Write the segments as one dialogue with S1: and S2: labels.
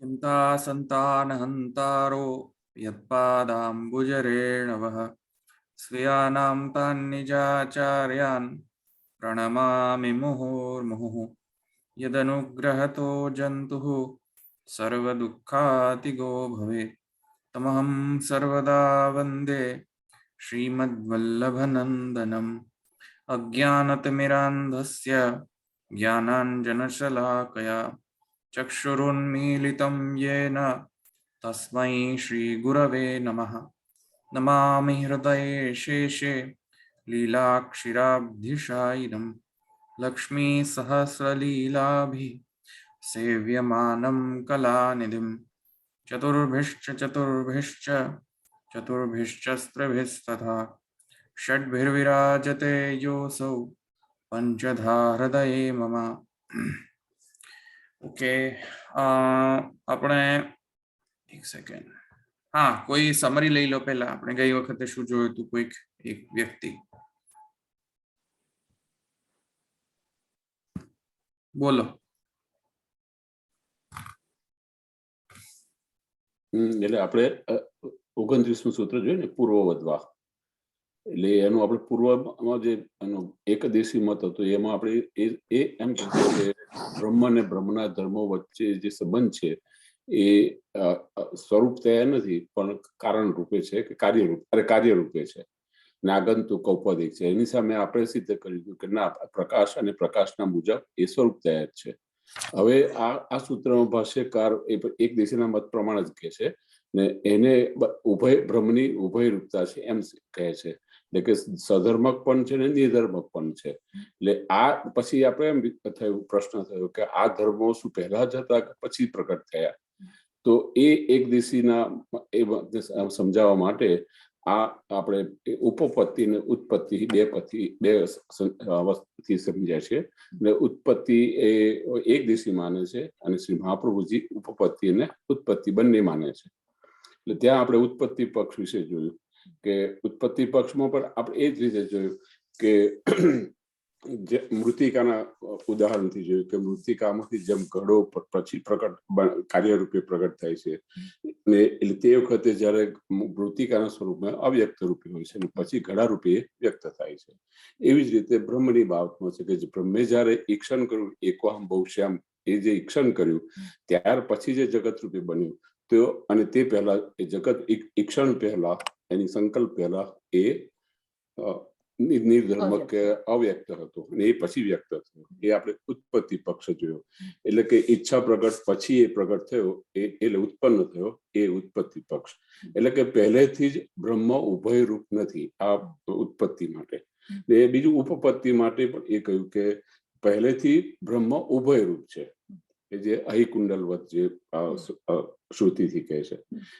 S1: चिंता संतानहंतारो यत्पादाम्बुजरेणवः स्वीयानां तान्निजाचार्यान् प्रणमामि मुहुर्मुहुः यदनुग्रहतो जन्तुः सर्वदुःखातिगो भवेत् तमहं सर्वदा वन्दे श्रीमद्वल्लभनन्दनम् अज्ञानतिमिरान्धस्य ज्ञानाञ्जनशलाकया चक्षुरुन्मीलितं येन तस्मै श्रीगुरवे नमः। नमामि हृदये शेषे लीलाक्षिराब्धिशायिनं लक्ष्मीसहस्रलीलाभिः सेव्यमानं कलानिधिं चतुर्भिश्च षड्भिर्विराजते योऽसौ पंचधा हृदये मम। ओके, આપણે એક સેકન્ડ, હા, કોઈ સમરી લઈ લો પહેલા. આપણે ગઈ વખતે શું જોયું હતું? કોઈક એક વ્યક્તિ બોલો.
S2: એટલે આપણે 29મું સૂત્ર જોયું ને, પૂર્વવદ્વા. એટલે એનું આપણે પૂર્વમાં જે એનો એકદેશી મત હતો એમાં આપણે એ એમ કીધું કે બ્રહ્મ અને બ્રહ્મના ધર્મો વચ્ચે જે સંબંધ છે એ સ્વરૂપ તૈયાર નથી, પણ કારણ રૂપે છે કે કાર્ય રૂપે છે, નાગંતુક ઔપદિક છે. એની સામે આપણે સિદ્ધ કર્યું કે ના, પ્રકાશ અને પ્રકાશના મુજબ એ સ્વરૂપ તૈયાર છે. હવે આ સૂત્રમાં ભાષ્યકાર એક દેશીના મત પ્રમાણે જ કહે છે ને એને બ્રહ્મની ઉભય રૂપતા છે એમ કહે છે. એટલે કે સધર્મક પણ છે ને નિર્ધર્મક પણ છે. એટલે આ પછી આપણે એમ થયું, પ્રશ્ન થયો કે આ ધર્મો શું પહેલા જ હતા કે પછી પ્રકટ થયા? તો એ એક દેશીના સમજાવવા માટે આ આપણે ઉપપત્તિ ને ઉત્પત્તિ બે વસ્તુથી સમજ્યા છે. ને ઉત્પત્તિ એ એક દેશી માને છે અને શ્રી મહાપ્રભુજી ઉપપત્તિ અને ઉત્પત્તિ બંને માને છે. એટલે ત્યાં આપણે ઉત્પત્તિ પક્ષ વિશે જોયું કે ઉત્પત્તિ પક્ષમાં પણ આપણે એ જ રીતે જોયું કે મૃતિકાના ઉદાહરણથી જોયું કે મૃતિકામાંથી જેમ ઘડો પછી કાર્યરૂપે પ્રગટ થાય છે ને, એટલે તે વખતે જયારે મૃતિકાના સ્વરૂપમાં અવ્યક્ત રૂપે હોય છે અને પછી ઘડા રૂપે વ્યક્ત થાય છે. એવી જ રીતે બ્રહ્મની બાબતમાં છે કે બ્રહ્મે જયારે ઈક્ષણ કર્યું, એકોહમ બહુશ્યામ, એ જે ઈક્ષણ કર્યું ત્યાર પછી જે જગત રૂપે બન્યું તો, અને તે પહેલા એ જગત ઈક્ષણ પહેલા એની સંકલ્પ પહેલા એ નિર્ધર્મક કે અવ્યક્ત હતો અને એ પછી વ્યક્ત થયો. એ આપણે ઉત્પત્તિ પક્ષ જોયો. એટલે કે ઈચ્છા પ્રગટ પછી એ પ્રગટ થયો એટલે ઉત્પન્ન થયો, એ ઉત્પત્તિ પક્ષ. એટલે કે પહેલેથી જ બ્રહ્મ ઉભય રૂપ નથી આ ઉત્પત્તિ માટે. એ બીજું ઉપપત્તિ માટે પણ એ કહ્યું કે પહેલેથી બ્રહ્મ ઉભય રૂપ છે, કે જે અહિકુંડલવત જે શ્રુતિથી કહે છે.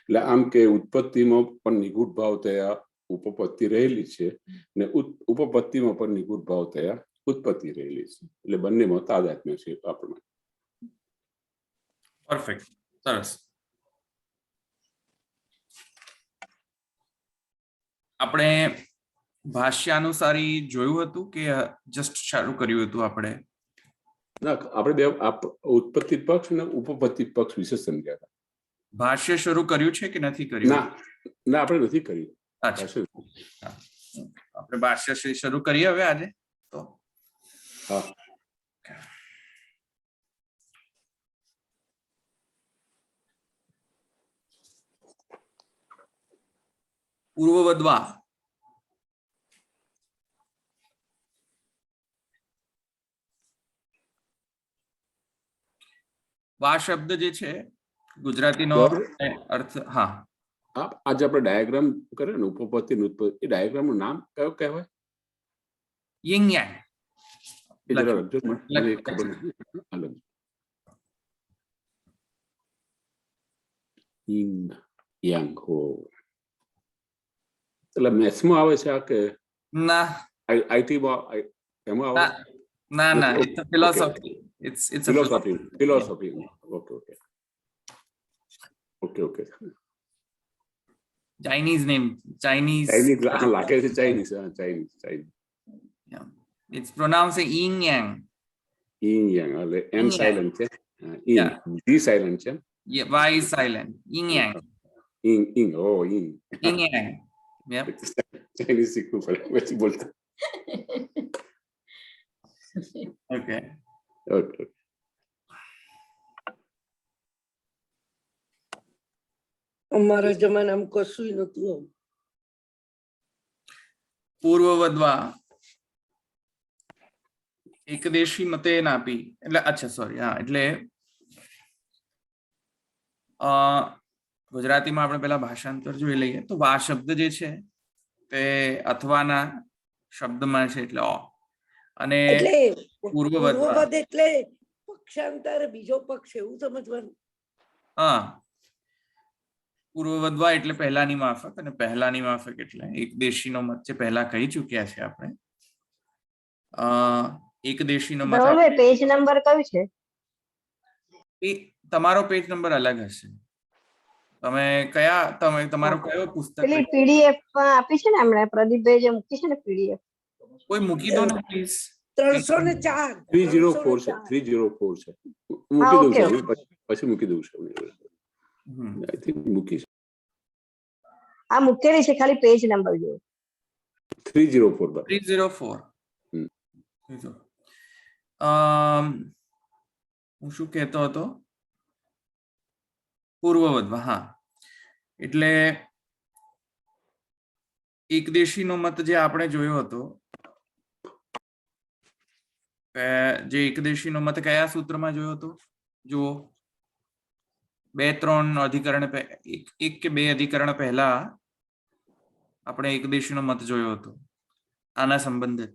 S2: એટલે આમ કે ઉત્પત્તિમાં પણ નિગૂઢ ભાવ થયા ઉપપત્તિ રહેલી છે ને ઉપપત્તિમાં પણ નિગૂઢ ભાવ થયા ઉત્પત્તિ રહેલી છે. એટલે બંનેમાં તાદાત્મ્ય છે આપણે.
S1: પરફેક્ટ, સરસ. આપણે ભાષ્યાનુસારી જોયું હતું કે જસ્ટ ચાલુ કર્યું હતું? આપણે
S2: બે ઉત્પત્તિ પક્ષ અને ઉપપત્તિ પક્ષ વિશે સમજ્યા હતા.
S1: ભાષ્ય શરૂ કર્યું છે કે નથી કર્યું?
S2: ના, આપણે નથી કર્યું.
S1: આપણે ભાષ્ય શરૂ કરીએ હવે આજે તો.
S2: હા,
S1: પૂર્વવદ્વા. વા શબ્દ જે છે ગુજરાતીનો અર્થ, હા,
S2: આજે આપણે ડાયાગ્રામ કર્યો ને ઉપપત્તિ ને ઉત્પત્તિ, એ ડાયાગ્રામ નું નામ કયું કહેવાય?
S1: યિંગ યાંગ.
S2: યિંગ યાંગ. હો, એટલે મેથ્સમાં આવે છે આ કે
S1: ના?
S2: આઈટીમાં એમાં આવે?
S1: ના, it's a philosophy. It's a
S2: philosophy. Okay.
S1: Chinese name. Chinese.
S2: લાગે છે Chinese.
S1: Yeah. It's pronounced yin yang.
S2: yin yang, એટલે n silent છે, yin d silent છે.
S1: Y is silent. Yin yang.
S2: ing. Oh, ing.
S1: Yin yang. Yep.
S2: Chinese શીખવું પડે પછી બોલતા.
S1: Okay.
S2: Okay.
S3: અમારા જમાનામાં કશું નતું આવું.
S1: પૂર્વવદ્વા એકદેશી મતે નાપી એટલે અચ્છા સોરી હા એટલે ગુજરાતીમાં આપણે પેલા ભાષાંતર જોઈ લઈએ તો વા શબ્દ જે છે તે અથવાના શબ્દમાં છે એટલે અ અને
S3: એટલે
S1: પૂર્વવદ્વા.
S3: પૂર્વવદ એટલે પક્ષાંતર બીજો પક્ષ એવું સમજવાનું.
S1: હા પૂર્વવદ્વા એટલે પહેલાની માફક અને પહેલાની માફક એટલે એકદેશીનો મત જે પહેલા કહી ચૂક્યા છે આપણે. એકદેશીનો મત
S4: ધવલભાઈ પેજ નંબર કયું છે?
S1: એ તમારો પેજ નંબર અલગ હશે. તમે તમારો કયો પુસ્તક
S4: પેલી પીડીએફ આપી છે ને હમણાં પ્રદીપભાઈ જે મૂકી છે ને પીડીએફ
S1: કોઈ મૂકી દો ને પ્લીઝ.
S3: 304.
S2: 304 છે. 304 છે. મૂકી
S4: હા,
S2: દઉં
S4: ઓકે,
S2: છું પછી મૂકી દઉં છું. આઈ થિંક મૂકી છે.
S4: આ મૂકેલી છે ખાલી પેજ નંબર જો
S2: 304 બરાબર.
S1: 304. હું શું કહેતો હતો? પૂર્વવદ્વા. હા એટલે એકદેશીનો મત જે આપણે જોયો હતો જે એકદેશીનો મત કયા સૂત્રમાં જોયો હતો જુઓ. 2-3 અધિકરણ એક કે 2 અધિકરણ પહેલા આપણે એકદેશીનો મત જોયો હતો. આના સંબંધિત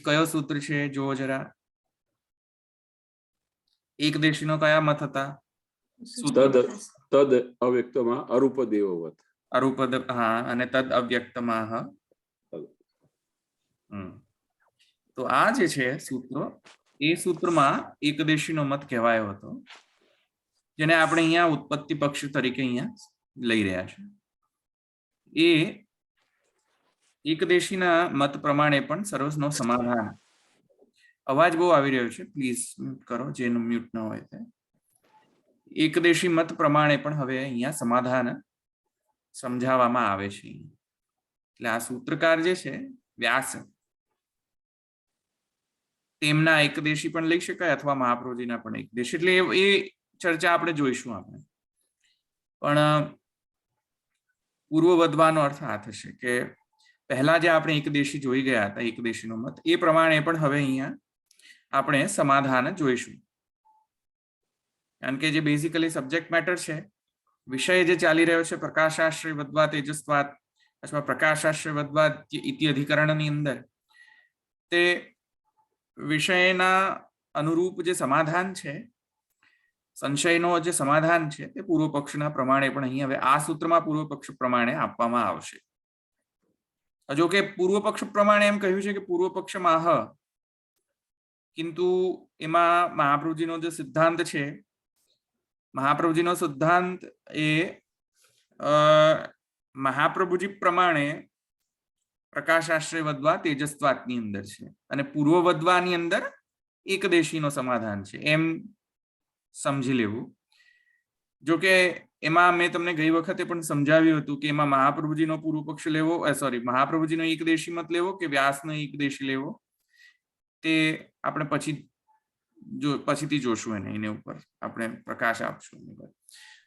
S1: કયો સૂત્ર છે જુઓ જરા. એકદેશીનો કયા મત હતા?
S2: તદ અવ્યક્તમાં અરૂપદેવવત.
S1: અરૂપદ હા અને તદ અવ્યક્તમાં તો આ જે છે સૂત્રો એ સૂત્રમાં એકદેશીનો મત કહેવાયો હતો જેને આપણે અહીંયા ઉત્પત્તિ પક્ષ તરીકે અહીંયા લઈ રહ્યા છે. એ એકદેશીના મત પ્રમાણે પણ સર્વસનો સમાધાન. અવાજ બહુ આવી રહ્યો છે પ્લીઝ મ્યુટ કરો જેનું મ્યુટ ન હોય તે. એકદેશી મત પ્રમાણે પણ હવે અહીંયા સમાધાન સમજાવવામાં આવે છે. એટલે આ સૂત્રકાર જે છે વ્યાસ તેમના એકદેશી પણ લઈ શકાય અથવા મહાપ્રભુજીના પણ એકદેશી. એટલે એ ચર્ચા આપણે જોઈશું આપણે. પણ પૂર્વવદ્વાનો અર્થ આ થશે કે પહેલા જે આપણે એકદેશી જોઈ ગયા હતા એકદેશીનો મત એ પ્રમાણે પણ હવે અહીંયા આપણે સમાધાન જોઈશું. કારણ કે જે બેઝિકલી સબ્જેક્ટ મેટર છે વિષય જે ચાલી રહ્યો છે પ્રકાશાશ્રય વદ્વા તેજસ્વાત અથવા પ્રકાશાશ્રય વદ્વા ઇતિ અધિકરણની અંદર તે વિષયના અનુરૂપ જે સમાધાન છે સંશયનો જે સમાધાન છે તે પૂર્વ પક્ષના પ્રમાણે પણ અહીં હવે આ સૂત્રમાં પૂર્વ પક્ષ પ્રમાણે આપવામાં આવશે. જો કે પૂર્વ પક્ષ પ્રમાણે એમ કહ્યું છે કે પૂર્વ પક્ષમાં કિંતુ એમાં મહાપ્રભુજીનો જે સિદ્ધાંત છે મહાપ્રભુજીનો સિદ્ધાંત એ મહાપ્રભુજી પ્રમાણે પ્રકાશાશ્રય વદ્વા તેજસ્વાતની અંદર છે અને પૂર્વવદ્વાની અંદર એકદેશીનો સમાધાન છે એમ સમજી લેવું. જો કે એમાં મેં તમને ગઈ વખતે પણ સમજાવ્યું હતું કે એમાં મહાપ્રભુજીનો પૂર્વ પક્ષ લેવો મહાપ્રભુજીનો એકદેશી મત લેવો કે વ્યાસનો એકદેશી લેવો તે આપણે પછીથી જોશું. એના ઉપર આપણે પ્રકાશ આપશું.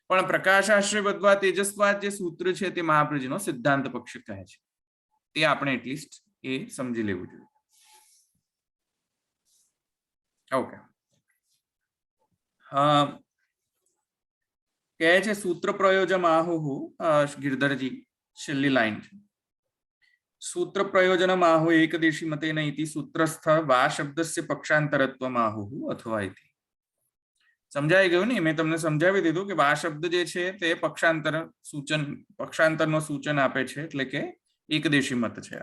S1: પણ પ્રકાશાશ્રય વદ્વા તેજસ્વાત જે સૂત્ર છે તે મહાપ્રભુજીનો સિદ્ધાંત પક્ષ કહે છે. તે આપણે એટલીસ્ટ એ સમજી લેવું જોઈએ. ઓકે. કહે છે સૂત્ર પ્રયોજન આહુ ગિરધરજી છેલ્લી લાઈન છે. સૂત્ર પ્રયોજન આહુ એકદેશી મતેન ઇતિ સૂત્રસ્થ વા શબ્દસ્ય પક્ષાંતરત્વમ આહુ અથવા ઇતિ. સમજાઈ ગયું ને? મેં તમને સમજાવી દીધું કે વા શબ્દ જે છે તે પક્ષાંતરનો સૂચન આપે છે એટલે કે એકદેશી મત છે.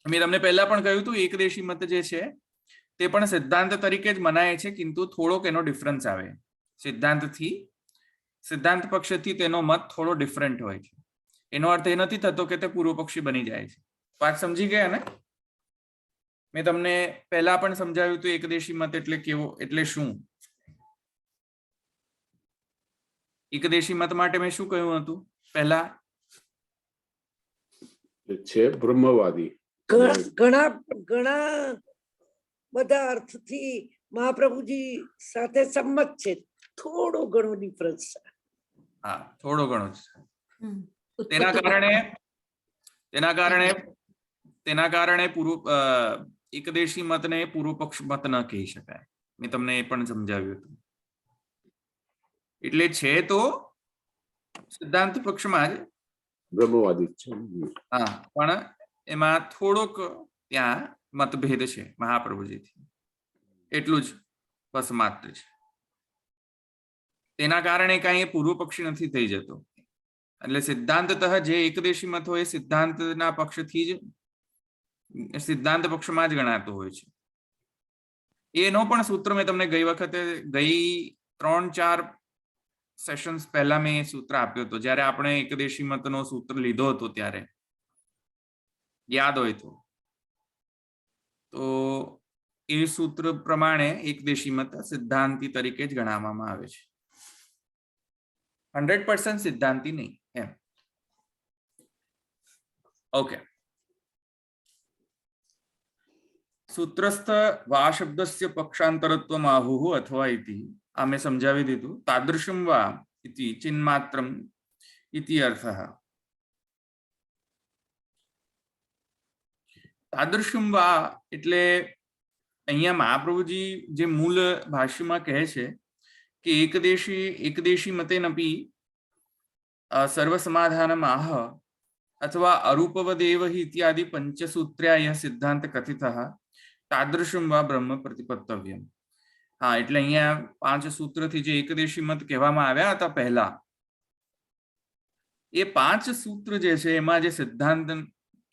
S1: મેં તમને પહેલા પણ કહ્યું હતું એકદેશી મત જે છે તે પણ સિદ્ધાંત તરીકે જ મનાય છે કિંતુ થોડોક એનો ડિફરન્સ આવે. સિદ્ધાંત પક્ષથી તેનો મત થોડો ડિફરન્ટ હોય છે. એનો અર્થ એ નથી થતો કે તે પૂર્વ પક્ષી બની જાય છે. વાત સમજી ગયા ને? મેં તમને પહેલા પણ સમજાવ્યું હતું એકદેશી મત એટલે કેવો, એટલે શું. એકદેશી મત માટે મેં શું કહ્યું હતું પહેલા?
S2: છે બ્રહ્મવાદી.
S3: ઘણા ઘણા બધા અર્થથી મહાપ્રભુજી સાથે સંમત છે, થોડો ઘણો ડિફરન્સ છે.
S1: હા, થોડો ઘણો જ. તેના કારણે એકદેશી મતને પૂર્વ પક્ષ મત ન કહી શકાય. મેં તમને એ પણ સમજાવ્યું હતું. એટલે છે તો સિદ્ધાંત પક્ષમાં જ
S2: બ્રહ્મવાદી છે.
S1: હા, પણ એમાં થોડોક ત્યાં મતભેદ છે મહાપ્રભુજીથી, એટલું જ બસ માત્ર છે. તેના કારણે કઈ પૂર્વ પક્ષી નથી થઈ જતો. એટલે સિદ્ધાંતતઃ જે એકદેશી મત હોય સિદ્ધાંતના પક્ષથી જ સિદ્ધાંત પક્ષમાં જ ગણાતો હોય છે. એનો પણ સૂત્ર મેં તમને ગઈ 3-4 સેશન્સ પહેલા મેં સૂત્ર આપ્યો હતો, જ્યારે આપણે એકદેશી મતનો સૂત્ર લીધો હતો ત્યારે, યાદ હોય તો એ સૂત્ર પ્રમાણે એકદેશી મત સિદ્ધાંતી તરીકે જ ગણવામાં આવે છે, 100% સિદ્ધાંતી નહીં એમ. ઓકે. સૂત્રસ્થ વા શબ્દસ્ય પક્ષાંતરત્વમ આહુઃ અથવા ઇતિ, આ મેં સમજાવી દીધું. તાદૃશમ વા ઇતિ ચિન્માત્રમ ઇતિ અર્થઃ. તાદૃશમ વા એટલે અહીંયા મહાપ્રભુજી જે મૂળ ભાષ્યમાં કહે છે કે એકદેશી મતેનપી સર્વસમાધાનમ આહ અથવા અરૂપવદેવ હિ ઇત્યાદિ પંચસૂત્ર્યા યહ સિદ્ધાંત કથિતઃ તાદૃશમ વા બ્રહ્મ પ્રતિપત્તવ્યમ. હા, એટલે અહીંયા 5 સૂત્રથી જે એકદેશી મત કહેવામાં આવ્યા હતા પહેલા, એ 5 સૂત્ર જે છે એમાં જે સિદ્ધાંત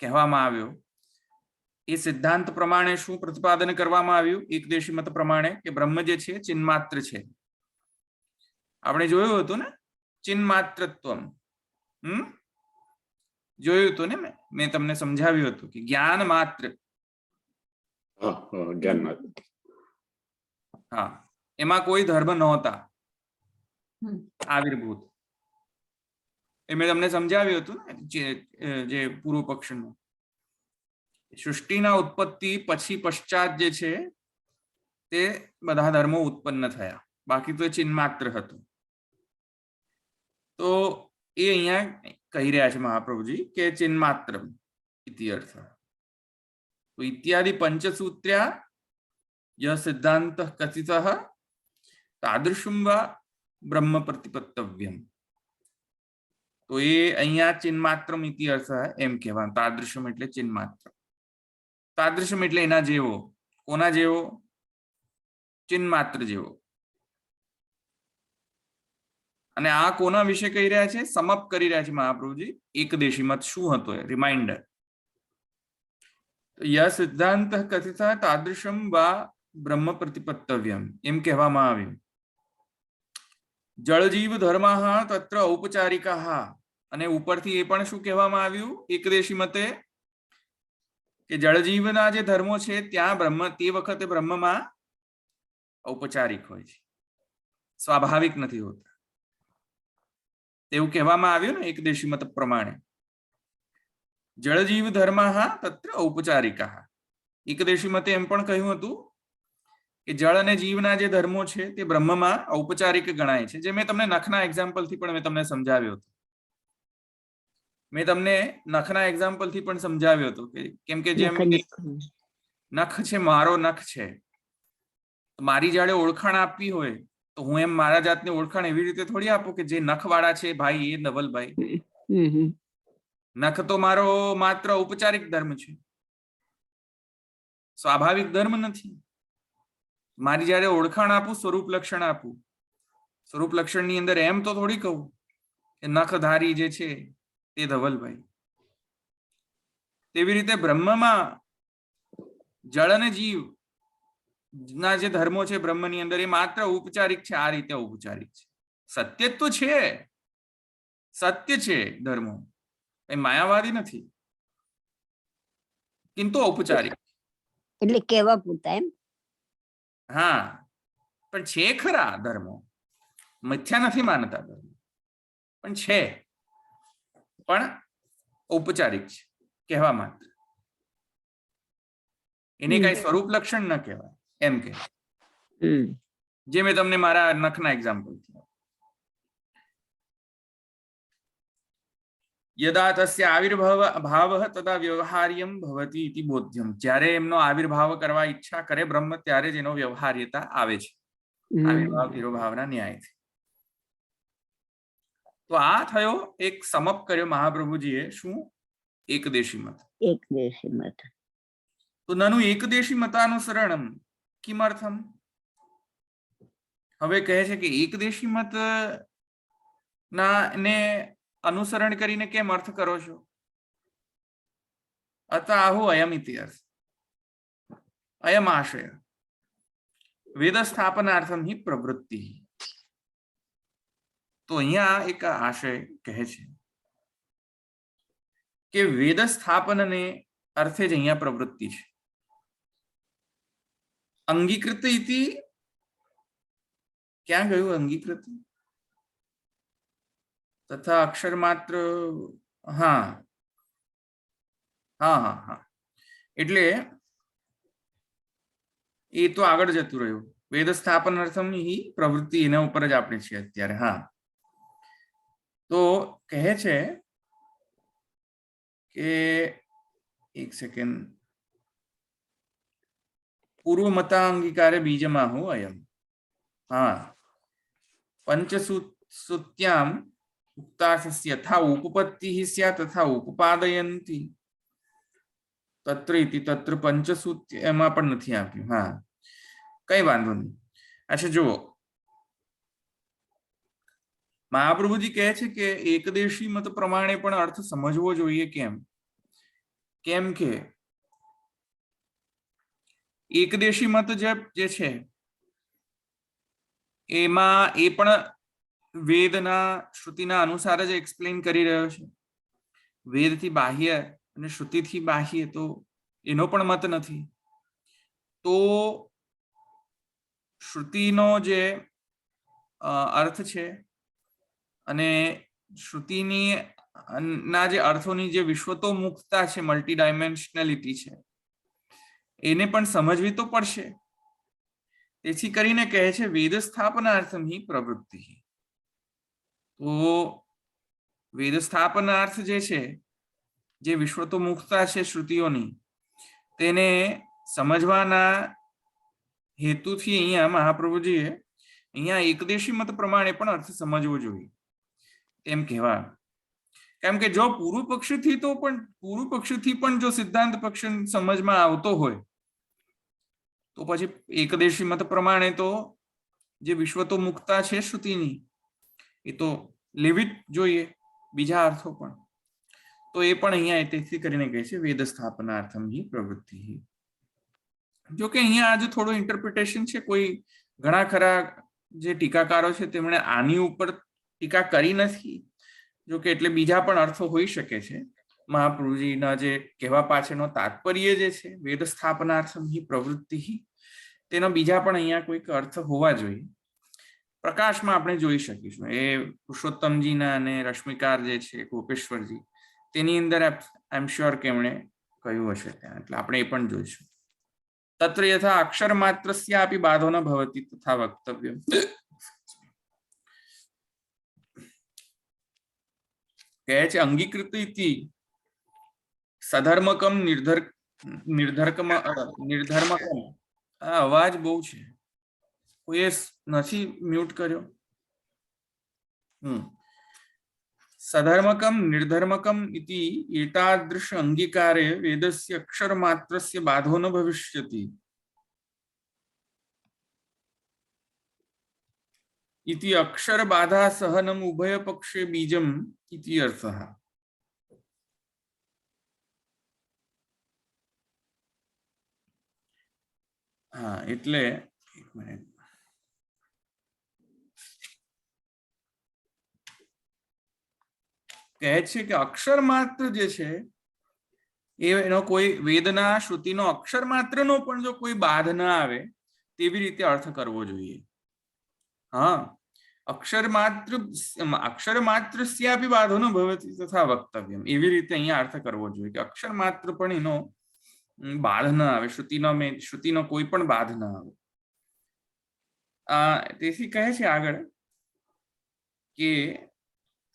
S1: કહેવામાં આવ્યો એ સિદ્ધાંત પ્રમાણે શું પ્રતિપાદન કરવામાં આવ્યું એકદેશી મત પ્રમાણે કે બ્રહ્મ જે છે ચિન્માત્ર છે. આપણે જોયું હતું ને ચિન્માત્રત્વમ, જોયું હતું ને, મેં તમને સમજાવ્યું હતું કે જ્ઞાન માત્ર.
S2: જ્ઞાન માત્ર.
S1: હા, એમાં કોઈ ધર્મ નહોતા આવિર્ભૂત. એ મેં તમને સમજાવ્યું હતું ને જે પૂર્વ પક્ષનું. સૃષ્ટિના ઉત્પત્તિ પછી પશ્ચાત જે છે તે બધા ધર્મો ઉત્પન્ન થયા, બાકી તો ચિન્માત્ર હતું. તો એ અહીંયા કહી રહ્યા છે મહાપ્રભુજી કે ચિન્માત્ર ઇતિ અર્થ. તો ઇત્યાદિ પંચસૂત્ર્યા યહ સિદ્ધાંત કથિતઃ તાદૃશમ વા બ્રહ્મ પ્રતિપત્તવ્યમ. તો એ અહીંયા ચિન્માત્રમ ઇતિ અર્થ એમ કહેવાનું. તાદૃશમ એટલે ચિન્માત્ર, તાદૃશમ એટલે એના જેવો. કોના જેવો? ચિન્માત્ર જેવો. અને આ કોના વિશે કહી રહ્યા છે? સમપ કરી રહ્યા છે મહાપ્રભુજી એકદેશી મત શું હતો એ રિમાઇન્ડર. યહ સિદ્ધાંત કથિત તાદૃશમ વા બ્રહ્મ પ્રતિપત્તવ્યમ એમ કહેવામાં આવ્યું. જળજીવ ધર્મ તત્ર ઔપચારિકા, અને ઉપરથી એ પણ શું કહેવામાં આવ્યું એકદેશી મતે કે જળજીવના જે ધર્મો છે ત્યાં બ્રહ્મ તે વખતે બ્રહ્મમાં ઔપચારિક હોય છે, સ્વાભાવિક નથી હોતા. એવું કહેવામાં આવ્યું ને એકદેશી મત પ્રમાણે. જળજીવ ધર્મ તત્ર ઔપચારિકા. એકદેશી મતે એમ પણ કહ્યું હતું કે જળ અને જીવના જે ધર્મો છે તે બ્રહ્મમાં ઔપચારિક ગણાય છે, જે મેં તમને નખના એક્ઝામ્પલથી પણ મેં તમને સમજાવ્યો હતો. કે કેમ કે જેમ નખ છે, મારો નખ છે, મારી જાડે ઓળખાણ આપવી હોય તો હું એમ મારા જાતને ઓળખાણ એવી રીતે થોડી આપું કે જે નખ વાળા છે ભાઈ એ નવલભાઈ. નખ તો મારો માત્ર ઔપચારિક ધર્મ છે, સ્વાભાવિક ધર્મ નથી. મારી જયારે ઓળખાણ આપું, સ્વરૂપ લક્ષણ આપું, સ્વરૂપ લક્ષણ ની અંદર એમ તો થોડી કહું કે નખધારી જે છે તે ધવલભાઈ. તેવી રીતે બ્રહ્મમાં જળ અને જીવ ના જે ધર્મો છે બ્રહ્મની અંદર એ માત્ર ઔપચારિક છે. આ રીતે ઔપચારિક છે. સત્ય તો છે, સત્ય છે ધર્મો, એ માયાવાદી નથી, કિંતુ ઔપચારિક.
S4: એટલે કેવા પૂરતા એમ.
S1: હા, પણ છે ખરા ધર્મો, મિથ્યા નથી માનતા ધર્મ, પણ છે, પણ ઔપચારિક છે, કહેવા માત્ર. એને કઈ સ્વરૂપ લક્ષણ ન કહેવાય એમ કે, જે મેં તમને મારા નખના એક્ઝામ્પલ યદા તસ્ય આવિર્ભાવ ભાવ તદા વ્યવહાર્યમ ભવતિ ઇતિ બોધ્યમ. જ્યારે એમનો આવિર્ભાવ કરવા ઈચ્છા કરે બ્રહ્મ, ત્યારે જ એનો વ્યવહાર્યતા આવે છે, આવિર્ભાવ તિરોભાવના ન્યાયથી. તો આ થયો એક સમપ કર્યો મહાપ્રભુજીએ. શું? એકદેશી મત.
S4: એકદેશી મત.
S1: તો નનુ એકદેશી મતાનુસરણમ કિમર્થમ. હવે કહે છે કે એકદેશી મત ના ને અનુસરણ કરીને કેમ અર્થ કરો છો? અત આહુ અયમ ઇતિહાસ, અયમ આશય વેદ સ્થાપનાર્થમ હિ પ્રવૃત્તિ. તો અહીંયા એક આશય કહે છે કે વેદ સ્થાપનને અર્થે જ અહીંયા પ્રવૃત્તિ છે. અંગીકૃત ઇતિ ક્યાં ગયું? અંગીકૃત તથા અક્ષર માત્ર. હા હા હા હા, એટલે એ તો આગળ જતું રહ્યું. વેદ સ્થાપન અર્થમ હિ પ્રવૃત્તિ, એના ઉપર જ આપણે છીએ અત્યારે. હા, તો કહે છે કે એક સેકન્ડ, પૂર્વ મતાંગીકારે બીજમાહુ અયમ. હા, પંચસુત્યામ ઉક્તાર્થસ્ય યથા ઉપપત્તિઃ સ્યાत् તથા ઉપપાદયન્તિ તત્ર ઇતિ. તત્ર પંચસૂત્ય એમાં પણ નથી આપ્યું. હા, કઈ વાંધો નહીં. અચ્છા, જુઓ, મહાપ્રભુજી કહે છે કે એકદેશી મત પ્રમાણે પણ અર્થ સમજવો જોઈએ. કેમ કે એકદેશી મત જે છે એમાં એ પણ વેદના શ્રુતિના અનુસાર જ એક્સપ્લેન કરી રહ્યો છે. વેદથી બાહ્ય અને શ્રુતિથી બાહ્ય તો એનો પણ મત નથી. તો શ્રુતિનો જે અર્થ છે અને શ્રુતિની ના જે અર્થોની જે વિશ્વતોમુખતા છે, મલ્ટી ડાયમેન્શનાલિટી છે, એને પણ સમજવી તો પડશે. તેથી કરીને કહે છે વેદ સ્થાપનાર્થમ હિ પ્રવૃત્તિ. તો વેદ સ્થાપનાર્થ જે છે, જે વિશ્વતોમુખતા છે શ્રુતિઓની, તેને સમજવાના હેતુથી અહીંયા મહાપ્રભુજીએ અહીંયા એકદેશી મત પ્રમાણે પણ અર્થ સમજવો જોઈએ એમ કહેવા. કેમ કે જો પૂર્વ પક્ષથી પણ જો સિદ્ધાંત પક્ષ સમજમાં આવતો હોય તો પછી એકદેશી મત પ્રમાણે તો જે વિશ્વતોમુખતા છે શ્રુતિની, એ તો લેવી જ જોઈએ, બીજા અર્થો પણ. તો એ પણ અહીંયા તેથી કરીને કહે છે વેદ સ્થાપનાર્થમ હિ પ્રવૃત્તિ. જો કે અહીંયા આજે થોડું ઇન્ટરપ્રિટેશન છે. કોઈ ઘણા ખરા જે ટીકાકારો છે તેમણે આની ઉપર ટીકા કરી નથી. જો કે એટલે બીજા પણ અર્થો હોઈ શકે છે. મહાપ્રભુજીના જે કહેવા પાછળનો તાત્પર્ય જે છે વેદ સ્થાપનાર્થમ હિ પ્રવૃત્તિ, તેનો બીજા પણ અહીંયા કોઈક અર્થ હોવા જોઈએ. પ્રકાશમાં આપણે જોઈ શકીશું. એ પુરુષોત્તમજીના અને રશ્મિકાર જે છે ગોપેશ્વરજી, તેની અંદર આઈ એમ શ્યોર કે એમણે કહ્યું હશે ત્યાં, એટલે આપણે એ પણ જોઈશું. તત્ર યથા અક્ષર માત્રસ્યાપી બાધો ન ભવતિ તથા વક્તવ્યમ. કહે છે અંગીકૃત ઇતિ સધર્મકમ નિર્ધર્કમ. આ અવાજ બહુ છે, કોઈએ નથી મ્યુટ કર્યો? સધર્મકમ નિર્ધર્મકમ ઇતિ એતાદૃશ અંગીકારે વેદસ્ય અક્ષર માત્રસ્ય બાધો ન ભવિષ્યતિ ઇતિ અક્ષર બાધા સહનમ ઉભય પક્ષે બીજમ ઇતિ અર્થઃ. હા, એટલે એક મિનિટ, કહે છે કે અક્ષર માત્ર જે છે એનો કોઈ વેદના શ્રુતિનો અક્ષર માત્રનો પણ જો કોઈ બાધ ન આવે તેવી રીતે અર્થ કરવો જોઈએ. હા, અક્ષર માત્રસ્યાપી બાધો ન ભવતિ તથા વક્તવ્યમ, એવી રીતે અહીંયા અર્થ કરવો જોઈએ કે અક્ષર માત્ર પણ એનો બાધ ન આવે, શ્રુતિનો કોઈ પણ બાધ ન આવે. તેથી કહે છે આગળ કે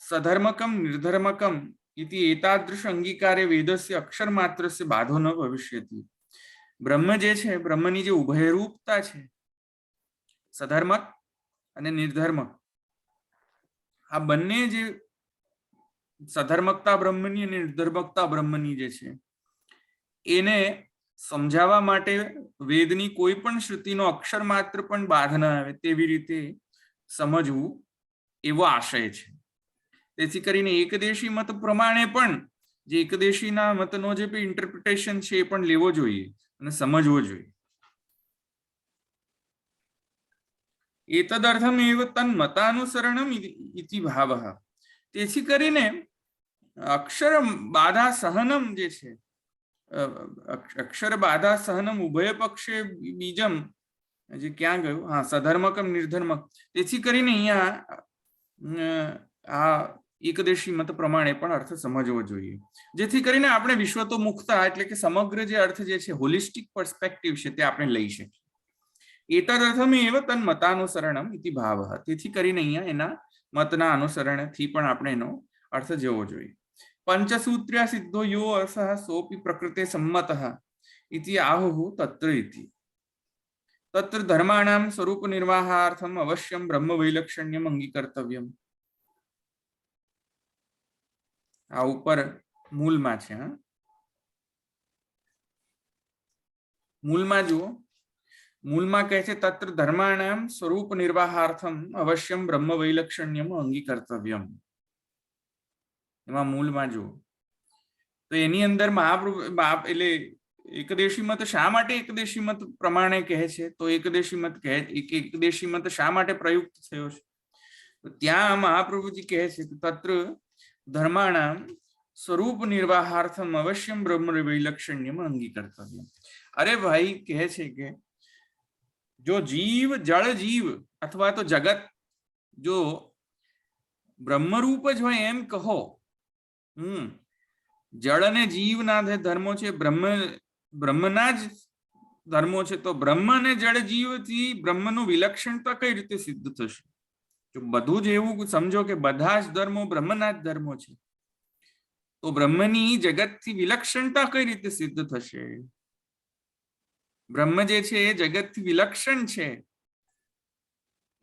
S1: સધર્મકમ નિર્ધર્મકમ इति एतादृश अंगीकारे वेदस्य अक्षर मात्रस्य बाधो न भविष्यति. ब्रह्म जे छे, ब्रह्मनी जे उभयरूपता छे, सधर्मक અને નિર્ધર્મક, આ બંને જે સધર્મકતા બ્રહ્મની અને નિર્ધર્મકતા બ્રહ્મની જે છે એને સમજાવવા માટે વેદની કોઈ પણ શ્રુતિનો અક્ષર માત્ર પણ બાધ ન આવે તેવી રીતે સમજવું એવો આશય છે. તેથી કરીને એકદેશી મત પ્રમાણે પણ જે એકદેશીના મતનો જે ઇન્ટરપ્રિટેશન છે એ પણ લેવો જોઈએ અને સમજવો જોઈએ. એતદર્થમેવ તન્મતાનુસરણમ ઇતિ ભાવઃ. તેથી કરીને અક્ષર બાધા સહનમ જે છે, અક્ષર બાધા સહનમ ઉભય પક્ષે બીજમ, જે ક્યાં ગયું, હા, સધર્મકમ નિર્ધર્મક. તેથી કરીને અહીંયા આ એકદેશી મત પ્રમાણે પણ અર્થ સમજવો જોઈએ, જેથી કરીને આપણે વિશ્વતોમુખતા એટલે કે સમગ્ર જે અર્થ જે છે, હોલિસ્ટિક પર્સ્પેક્ટિવ છે, તે આપણે લઈ શકીએ. એતદર્થમેવ તન્મતાનુસરણમ ઇતિ ભાવઃ. તેથી કરીને અહીંયા એના મતના અનુસરણથી પણ આપણે એનો અર્થ જોવો જોઈએ. પંચસૂત્ર્ય સિદ્ધો યો અર્થઃ સોપી પ્રકૃતે સંમતઃ ઇતિ આહુઃ તત્ર ઇતિ. તત્ર ધર્માણામ સ્વરૂપ નિર્વાહાર્થમ અવશ્યમ બ્રહ્મ વૈલક્ષણ્યમ અંગીકર્તવ્યમ. આ ઉપર મૂળમાં છે. મૂળમાં જુઓ, મૂળમાં કહે છે તત્ર ધર્માણામ સ્વરૂપ નિર્વાહાર્થમ અવશ્યમ બ્રહ્મ વૈલક્ષણ્યમ અંગીકર્તવ્યમ. એમાં મૂળમાં જુઓ તો એની અંદર મહાપ્રભુ એટલે એકદેશી મત શા માટે એકદેશી મત પ્રમાણે કહે છે, તો એકદેશી મત કહે, એકદેશી મત શા માટે પ્રયુક્ત થયો છે, તો ત્યાં મહાપ્રભુજી કહે છે કે તત્ર ધર્માણામ સ્વરૂપ નિર્વાહાર્થમ અવશ્યમ બ્રહ્મ વૈલક્ષણ્યમ અંગીકર્તવ્યમ. અરે ભાઈ, કહે છે કે જો જીવ, જળ જીવ અથવા તો જગત જો બ્રહ્મરૂપ જ હોય એમ કહો, જળ અને જીવના ધર્મો છે, બ્રહ્મના જ ધર્મો છે, તો બ્રહ્મ અને જળ જીવથી બ્રહ્મનું વિલક્ષણતા કઈ રીતે સિદ્ધ થશે? જો બધું જ એવું સમજો કે બધા જ ધર્મો બ્રહ્મના જ ધર્મો છે, તો બ્રહ્મની જગતથી વિલક્ષણતા કઈ રીતે સિદ્ધ થશે? બ્રહ્મ જે છે એ જગતથી વિલક્ષણ છે,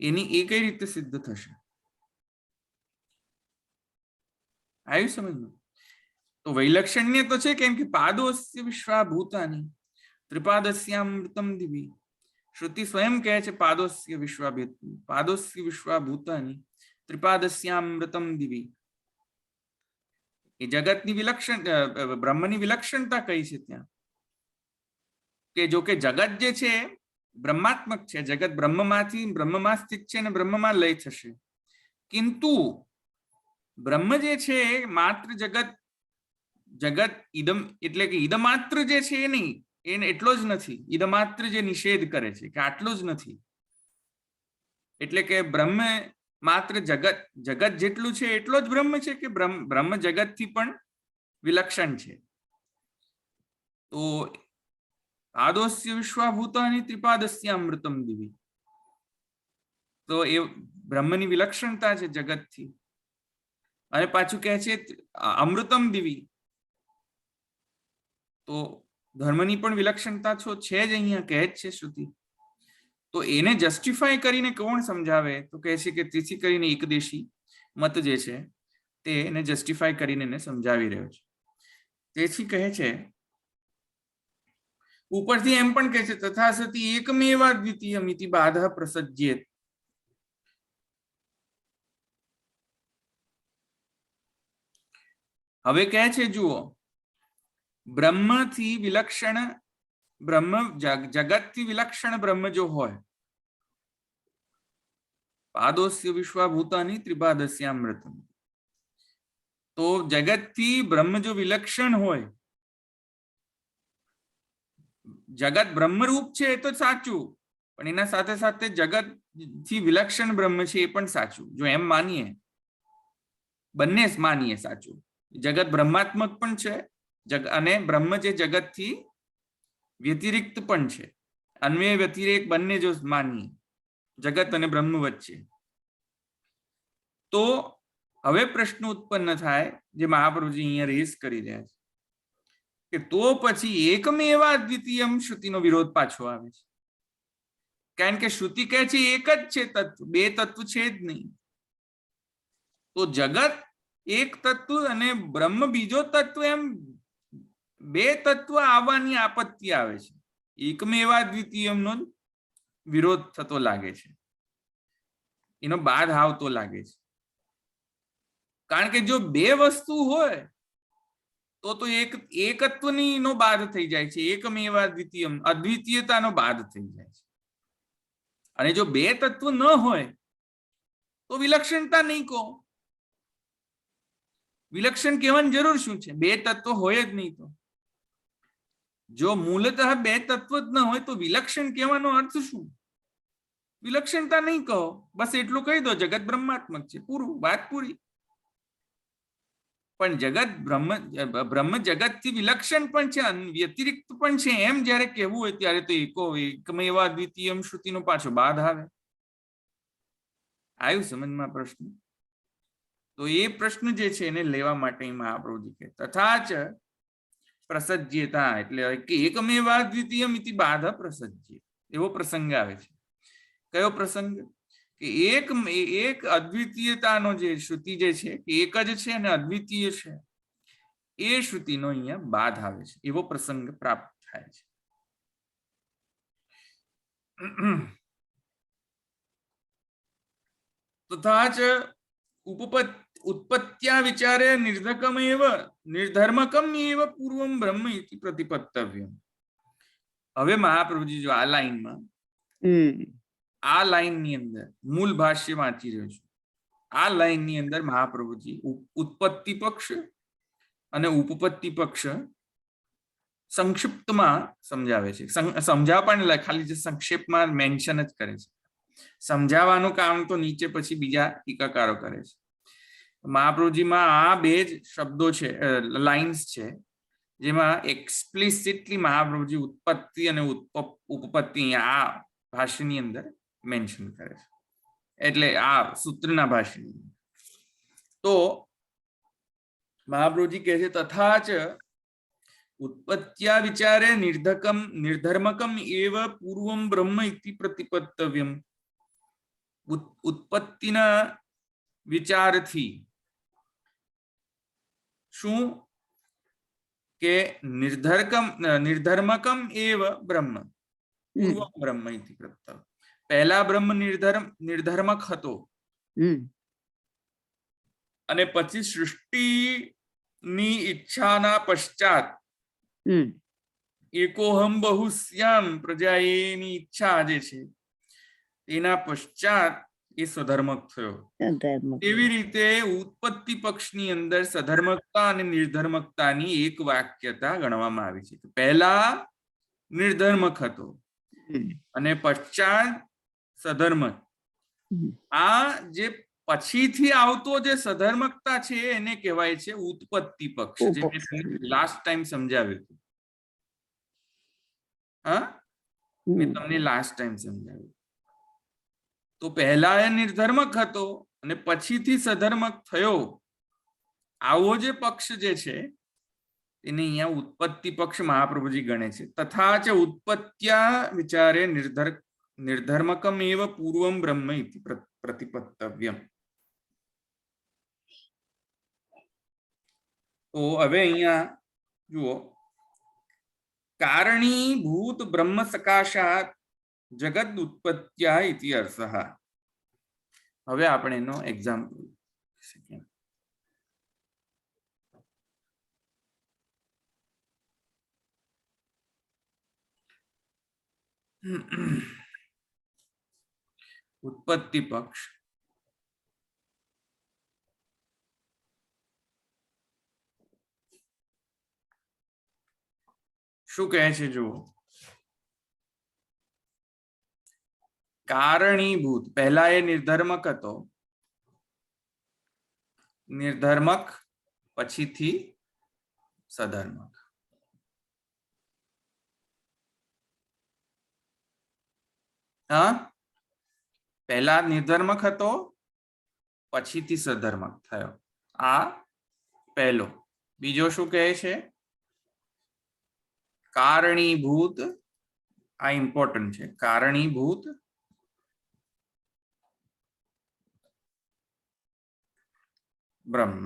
S1: એની એ કઈ રીતે સિદ્ધ થશે? આવ્યું સમજમાં? તો વૈલક્ષણ્ય તો છે, કેમ કે પાદોસ્ય વિશ્વાભૂતાની ત્રિપાદસ્યામૃતમ દિવી. શ્રુતિ સ્વયં કહે છે પાદોસ્ય વિશ્વાભૂતાની ત્રિપાદસ્યામૃતમ દિવી. એ જગતની વિલક્ષણ, બ્રહ્મની વિલક્ષણતા કઈ છે ત્યાં? કે જો કે જગત જે છે બ્રહ્માત્મક છે, જગત બ્રહ્મમાં સ્થિત છે અને બ્રહ્મમાં લય થશે, કિંતુ બ્રહ્મ જે છે માત્ર જગત ઇદમ એટલે કે ઇદમાત્ર જે છે એ નહીં, એને એટલો જ નથી. ઇદમાત્ર જે નિષેધ કરે છે કે આટલું જ નથી, એટલે કે બ્રહ્મ માત્ર જગત જેટલું છે એટલો જ બ્રહ્મ છે, કે બ્રહ્મ જગતથી પણ વિલક્ષણ છે. તો આદોસ્ય વિશ્વાભૂતાની ત્રિપાદસ્યામૃતમ દિવી, તો એ બ્રહ્મની વિલક્ષણતા છે જગતથી. અને પાછું કહે છે અમૃતમ દિવી, તો ધર્મની પણ વિલક્ષણતા છે જ, અહીંયા કહે જ છે શ્રુતિ. તો એને જસ્ટિફાય કરીને કોણ સમજાવે? તો કહે છે કે તેથી કરીને એકદેશી મત જે છે તે એને જસ્ટિફાય કરીને એને સમજાવી રહ્યો છે. તેથી કહે છે, ઉપરથી એમ પણ કહે છે તથા સતી એકમેવા દ્વિતીયમ ઇતિ બાધઃ પ્રસજ્યેત. હવે કહે છે જુઓ, બ્રહ્મથી વિલક્ષણ બ્રહ્મ, જગતથી વિલક્ષણ બ્રહ્મ જો હોય, પાદોસ્ય વિશ્વાભૂતાની ત્રિપાદસ્યામૃતમ, તો જગતથી બ્રહ્મ જો વિલક્ષણ હોય જગત બ્રહ્મરૂપ છે એ તો સાચું, પણ એના સાથે સાથે જગત થી વિલક્ષણ બ્રહ્મ છે એ પણ સાચું. જો એમ માનીએ, બંને માનીએ સાચું, જગત બ્રહ્માત્મક પણ છે અને બ્રહ્મ જે જગત થી વ્યતિરિક્ત પણ છે, અન્વય વ્યતિરેક બંને જો માનીએ જગત અને બ્રહ્મ વચ્ચે, તો હવે પ્રશ્ન ઉત્પન્ન થાય જે મહાપ્રભુજી અહીંયા રેઝ કરી રહ્યા છે કે તો પછી એકમેવા દ્વિતીયમ શ્રુતિનો વિરોધ પાછો આવે છે. કારણ કે શ્રુતિ કહે છે એક જ છે તત્વ, બે તત્વ છે જ નહીં. તો જગત એક તત્વ અને બ્રહ્મ બીજો તત્વ, એમ બે તત્વ આવવાની આપત્તિ આવે છે. એકમેવા દ્વિતીયમનો વિરોધ થતો લાગે છે, એનો બાદ આવતો લાગે છે. કારણ કે જો બે વસ્તુ હોય તો એકત્વની નો બાદ થઈ જાય છે, એકમેવા દ્વિતીયમ અદ્વિતીયતાનો બાદ થઈ જાય છે. અને જો બે તત્વ ન હોય તો વિલક્ષણતા નહીં કહો. વિલક્ષણ કહેવાની જરૂર શું છે? બે તત્વ હોય જ નહીં તો. જો મૂળતઃ બે તત્વ જ ન હોય તો વિલક્ષણ કહેવાનો અર્થ શું? વિલક્ષણતા નહીં કહો, બસ એટલું કહી દો જગત બ્રહ્માત્મક છે, પૂરું, વાત પૂરી. પણ જગત બ્રહ્મ જગત થી વિલક્ષણ પણ છે, વ્યતિરિક્ત પણ છે, એમ જયારે કહેવું હોય ત્યારે તો એકમેવા દ્વિતીયમ શ્રુતિનો પાછો બાદ આવે. આવ્યું સમજમાં પ્રશ્ન? તો એ પ્રશ્ન જે છે એને લેવા માટે મહાપ્રભુજી કહે તથા ચ પ્રસજ્યતા, એટલે કે એકમેવા દ્વિતીયમ ઇતિ બાધ પ્રસજ્ય, એવો પ્રસંગ આવે છે. કયો પ્રસંગ? કે એક અદ્વિતીયતાનો જે શ્રુતિ જે છે એક જ છે અને અદ્વિતીય છે, એ શ્રુતિનો અહીંયા બાધ આવે છે, એવો પ્રસંગ પ્રાપ્ત થાય છે. તથા ચ ઉત્પત્ત્યા વિચારે નિર્ધર્મકમ એવ પૂર્વમ બ્રહ્મ ઇતિ પ્રતિપત્તવ્યમ. હવે મહાપ્રભુજી જો આ લાઈનમાં આ લાઈનની અંદર મૂળ ભાષ્ય વાંચી રહ્યો છું, આ લાઈનની અંદર મહાપ્રભુજી ઉત્પત્તિ પક્ષ અને ઉપપત્તિ પક્ષ સંક્ષિપ્તમાં સમજાવે છે. સમજાવવા પણ ખાલી જે સંક્ષેપમાં મેન્શન જ કરે છે. સમજાવવાનું કામ તો નીચે પછી બીજા ટીકાકારો કરે છે. મહાપ્રભુજીમાં આ બે જ શબ્દો છે, લાઇન્સ છે, જેમાં એક્સપ્લિસિટલી મહાપ્રભુજી ઉત્પત્તિ અને ઉપપત્તિ આ ભાષ્યની અંદર મેન્શન કરે છે, એટલે આ સૂત્રના ભાષ્યની. તો મહાપ્રભુજી કહે છે તથા ચ ઉત્પત્ત્યા વિચારે નિર્ધર્મકમ એવ પૂર્વમ બ્રહ્મ ઇતિ પ્રતિપત્તવ્યમ. ઉત્પત્તિના વિચારથી શું કે નિર્ધર્મકમ એવ બ્રહ્મ પૂર્વમ બ્રહ્મ ઇતિ પ્રત્યવ. પહેલા બ્રહ્મ નિર્ધર્મક હતો અને પછી સૃષ્ટિની ઈચ્છાના પશ્ચાત એકોહમ બહુશ્યામ પ્રજાએની ઈચ્છા જે છે એના પશ્ચાત એ સધર્મક થયો. એવી રીતે ઉત્પત્તિ પક્ષની અંદર સધર્મકતા અને નિર્ધર્મકતાની એક વાક્યતા ગણવામાં આવી છે. પહેલા નિર્ધર્મક હતો અને પશ્ચાત સધર્મક. આ જે પછીથી આવતો જે સધર્મકતા છે એને કહેવાય છે ઉત્પત્તિ પક્ષ, જે મેં લાસ્ટ ટાઈમ સમજાવ્યું હતું. મેં તમને લાસ્ટ ટાઈમ સમજાવ્યું. તો પહેલા એ નિર્ધર્મક હતો અને પછીથી સધર્મક થયો, આવો જે પક્ષ જે છે એને અહીંયા ઉત્પત્તિ પક્ષ મહાપ્રભુજી ગણે છે. તથા ચ ઉત્પત્ત્યા વિચારે નિર્ધર્મકમ એવ પૂર્વમ બ્રહ્મ ઇતિ પ્રતિપત્તવ્યમ. તો હવે અહીંયા જુઓ, કારણીભૂત બ્રહ્મ સકાશાત જગદ ઉત્પત્ત્યા ઇતિ અર્થઃ. હવે આપણે એનો એક્ઝામ્પલ શીખીએ. ઉત્પત્તિ પક્ષ શું કહે છે જુઓ, કારણીભૂત, પહેલા એ નિર્ધર્મક હતો, નિર્ધર્મક પછીથી સધર્મક. હા, પહેલા નિર્ધર્મક હતો, પછીથી સધર્મક થયો. આ પહેલો. બીજો શું કહે છે? કારણીભૂત, આ ઇમ્પોર્ટન્ટ છે. કારણીભૂત બ્રહ્મ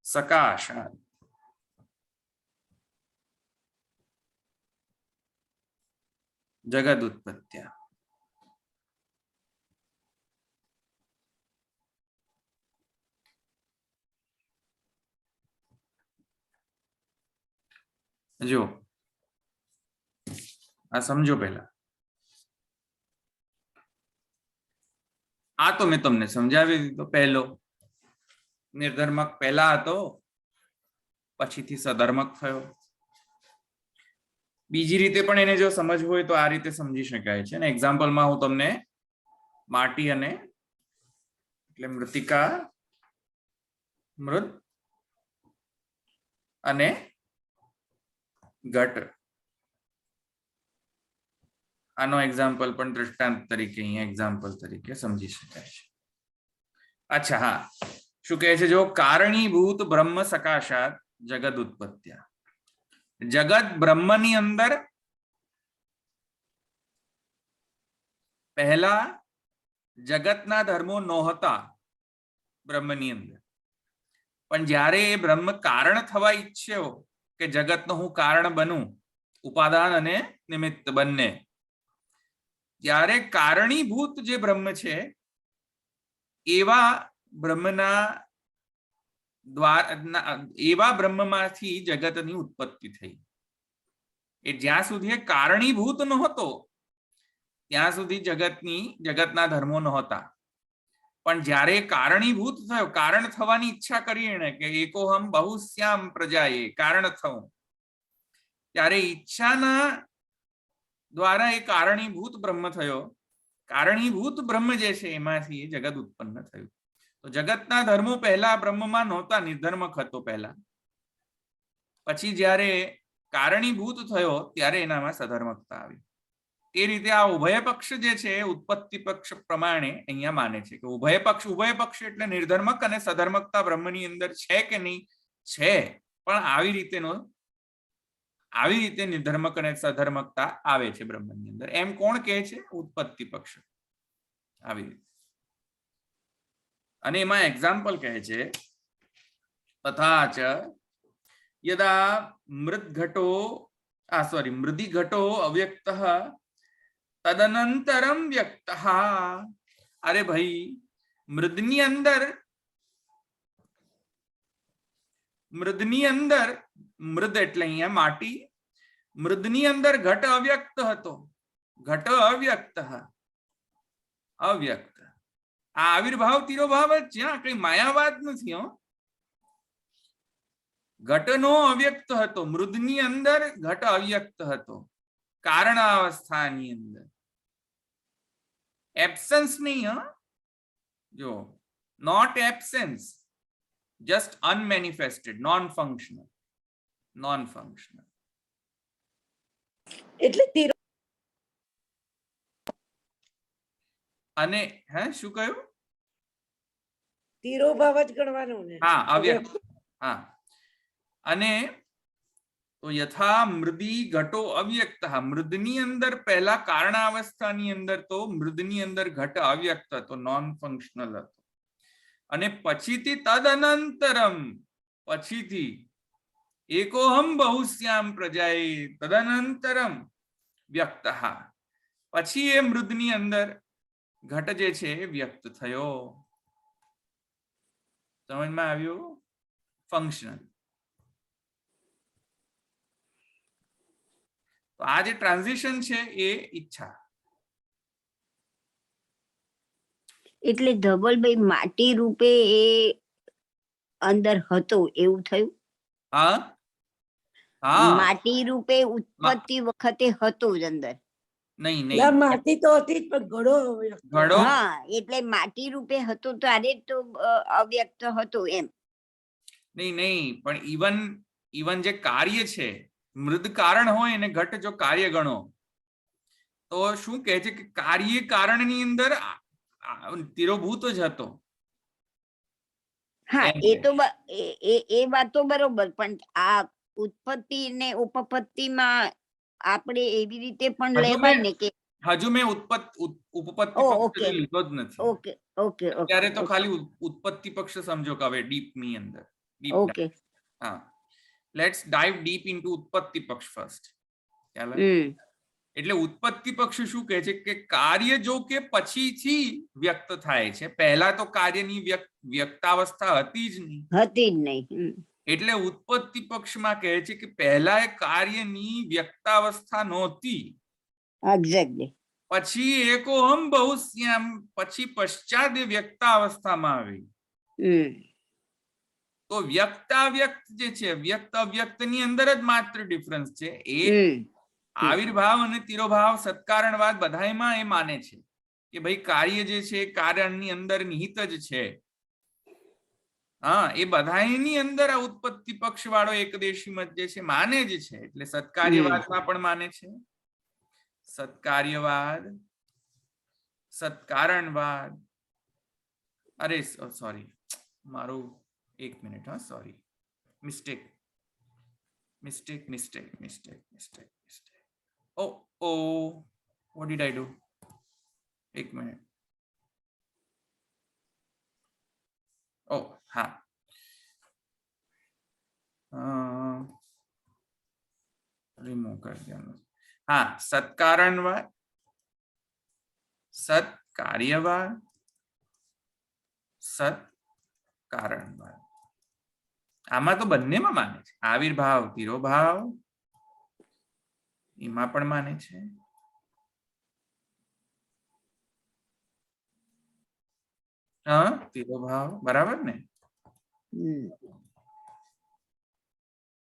S1: સકાશાત જગદ ઉત્પત્ત્યા. જો આ સમજો. પહેલા આ તો મેં તમને સમજાવી દીધો. પહેલો નિર્ધર્મક પહેલા હતો, પછીથી સધર્મક થયો. બીજી રીતે પણ એને જો સમજવું હોય તો આ રીતે સમજી શકાય છે. ને એક્ઝામ્પલમાં હું તમને માટી અને એટલે મૃતિકા, મૃદ અને ઘટ, આનો એક્ઝામ્પલ પણ દ્રષ્ટાંત તરીકે અહીંયા એક્ઝામ્પલ તરીકે સમજી શકાય છે. અચ્છા, હા, શું કહે છે? જો કારણીભૂત બ્રહ્મ સકાશાત જગદ ઉત્પત્ત્યા. જગત બ્રહ્મની અંદર પહેલા જગતના ધર્મો નહોતા બ્રહ્મની અંદર, પણ જ્યારે એ બ્રહ્મ કારણ થવા ઈચ્છ્યો કે જગતનો હું કારણ બનું, ઉપાદાન અને નિમિત્ત બંને, ત્યારે કારણીભૂત જે બ્રહ્મ છે એવા બ્રહ્મના દ્વારા, એવા બ્રહ્મમાંથી જગતની ઉત્પત્તિ થઈ. એ જ્યાં સુધી કારણીભૂત નહોતો ત્યાં સુધી જગતના ધર્મો નહોતા. પણ જ્યારે કારણીભૂત થયો, કારણ થવાની ઈચ્છા કરી એને કે એકોહમ બહુશ્યામ પ્રજાએ કારણ થવું, ત્યારે ઈચ્છાના દ્વારા એ કારણીભૂત બ્રહ્મ થયો. કારણીભૂત બ્રહ્મ જે છે એમાંથી જગત ઉત્પન્ન થયું. તો જગતના ધર્મો પહેલા બ્રહ્મમાં નહોતા, નિર્ધર્મક હતો પહેલા. પછી જ્યારે કારણીભૂત થયો ત્યારે એનામાં સધર્મકતા આવી. એ રીતે આ ઉભય પક્ષ જે છે ઉત્પત્તિ પક્ષ પ્રમાણે અહીંયા માને છે કે ઉભય પક્ષ એટલે નિર્ધર્મક અને સધર્મકતા બ્રહ્મની અંદર છે કે નહીં? છે, પણ આવી રીતે નિર્ધર્મક અને સધર્મકતા આવે છે બ્રહ્મની અંદર. એમ કોણ કહે છે? ઉત્પત્તિ પક્ષ. આવી રીતે. અને એમાં એક્ઝામ્પલ કહે છે તથા ચ યદા મૃદિઘટો અવ્યક્ત તદનંતરમ વ્યક્ત. અરે ભાઈ, મૃદની અંદર મૃદ એટલે અહીંયા માટી, મૃદની અંદર ઘટ અવ્યક્ત હતો. ઘટ અવ્યક્ત. આ આવિર્ભાવ તિરોભાવ જ છે, કઈ માયાવાદ નથી. ઘટનો અવ્યક્ત હતો, મૃદની અંદર ઘટ અવ્યક્ત હતો, કારણાવસ્થાની અંદર. એબ્સન્સ નહીં, જો નોટ એબ્સેન્સ, જસ્ટ અનમેનિફેસ્ટેડ, નોન ફંક્શનલ.
S3: એટલે
S1: અને શું કહ્યું?
S3: તિરોભાવ જ ગણવાનો ને.
S1: હા, અવ્યક્ત. હા, અને તો યથા મૃદી ઘટો અવ્યક્ત. મૃદની અંદર પહેલા કારણાવસ્થાની અંદર તો મૃદની અંદર ઘટ અવ્યક્ત હતો, નોન ફંક્શનલ હતો. અને પછીથી તદનંતરમ, પછીથી એકોહમ બહુશ્યામ પ્રજાએ તદનંતરમ વ્યક્ત. પછી એ મૃદની અંદર ઘટ જે છે વ્યક્ત થયો. સમજમાં આવ્યું? ફંક્શનલ. તો આ જે ટ્રાન્ઝિશન છે એ ઈચ્છા.
S5: એટલે ધવલભાઈ માટી રૂપે એ અંદર હતો એવું થયું?
S1: હા, હા
S5: માટી રૂપે ઉત્પત્તિ વખતે હતો જ અંદર.
S1: નહીં
S3: ના
S1: નહીં
S3: માટી તો હતી જ પણ ઘડો વ્યક્ત
S1: ઘડો
S5: હા એટલે માટી રૂપે હતો ત્યારે જ તો અવ્યક્ત હતો એમ.
S1: નહીં નહીં પણ ઇવન જે કાર્ય છે મૃદ કારણ હોય અને ઘટ જો કાર્ય ગણો તો શું કહે છે કે કાર્ય કારણની અંદર તિરોભૂત જ હતો.
S5: હા
S1: એમ
S5: એ
S1: કે.
S5: તો એ વાત તો બરોબર, પણ આ ઉત્પત્તિ ને ઉપપત્તિમાં આપણે એવી રીતે પણ
S1: હજુ
S5: લેવાય
S1: મેં
S5: ને કે
S1: હજુ મેં ઉપપત્તિ
S5: ઓ
S1: પક્ષ
S5: ઓકે
S1: હજુ લીધો જ નથી.
S5: ઓકે ઓકે
S1: અત્યારે તો
S5: ઓકે
S1: ખાલી ઉત્પત્તિ પક્ષ સમજો કે હવે ડીપ ની અંદર ડીપ
S5: ઓકે.
S1: હા લેટ્સ ડાઇવ ડીપ ઇનટુ ઉત્પત્તિ પક્ષ ફર્સ્ટ. ખ્યાલ એટલે ઉત્પત્તિ પક્ષ શું કહે છે કે કાર્ય જો કે પછીથી વ્યક્ત થાય છે, પહેલા તો કાર્યની વ્યક્તાવસ્થા હતી જ નહીં.
S5: હતી જ નહીં.
S1: એટલે ઉત્પત્તિ પક્ષમાં કહે છે કે પહેલા એ કાર્યની વ્યક્તાવસ્થા નહોતી,
S5: એક્ઝેક્ટલી.
S1: પછી એકોહમ બહુશ્યામ પછી પશ્ચાત એ વ્યક્તાવસ્થામાં આવી. તો વ્યક્તાવ્યક્ત જે છે વ્યક્ત અવ્યક્ત ની અંદર જ માત્ર ડિફરન્સ છે. એ આવિર્ભાવ અને તિરોભાવ સત્કારણવાદ બધાયમાં એ માને છે કે ભાઈ કાર્ય જે છે કારણની અંદર નિહિત જ છે. હા એ બધાયની અંદર આ ઉત્પત્તિ પક્ષ વાળો એકદેશી મત જે છે માને જ છે. એટલે સત્કાર્યવાદમાં પણ માને છે. સત્કાર્યવાદ, સત્કારણવાદ, અરે સોરી મારું એક મિનિટ, હા sorry mistake. Oh, what did I do? એક મિનિટ. હા રિમૂવ કરી દેવાનું. હા સત્કારણવાદ, સત્કાર્યવાદ, સત્કારણવાદ આમાં તો બંનેમાં માને છે. આવિર્ભાવ તિરોભાવ એમાં પણ માને છે. હા તિરોભાવ બરાબર ને,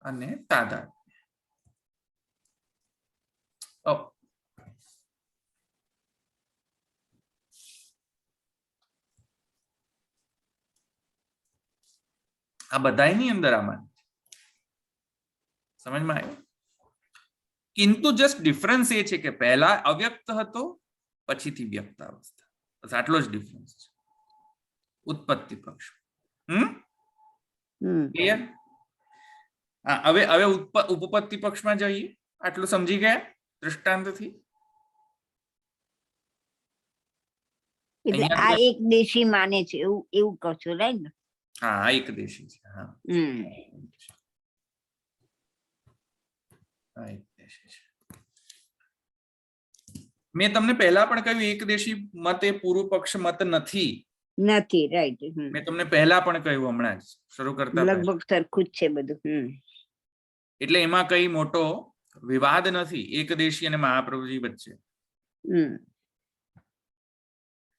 S1: અને તાદાત્મ્ય. આ બધાની અંદર આમાં સમજમાં આવ્યું. કિંતુ જસ્ટ ડિફરન્સ એ છે કે પહેલા અવ્યક્ત હતો પછીથી વ્યક્ત અવસ્થા, બસ આટલો જ ડિફરન્સ છે ઉત્પત્તિ પક્ષ. ક્લિયર? હવે હવે ઉપપત્તિ પક્ષમાં જઈએ. આટલું સમજી ગયા દૃષ્ટાંતથી?
S5: એટલે આ એક દેશી માને છે એવું એવું કહો છો, રાઈટ ને?
S1: હા એક દેશી છે. હા એક દેશી છે. મેં તમને પહેલા પણ કહ્યું એક દેશી મત એ પૂર્વ પક્ષ મત નથી.
S5: રાઈટ.
S1: મેં તમને પહેલા પણ કહ્યું હમણાં જ શરૂ કરતા
S5: લગભગ સરખું જ છે બધું.
S1: એટલે એમાં કઈ મોટો વિવાદ નથી એકદેશી અને મહાપ્રભુજી વચ્ચે.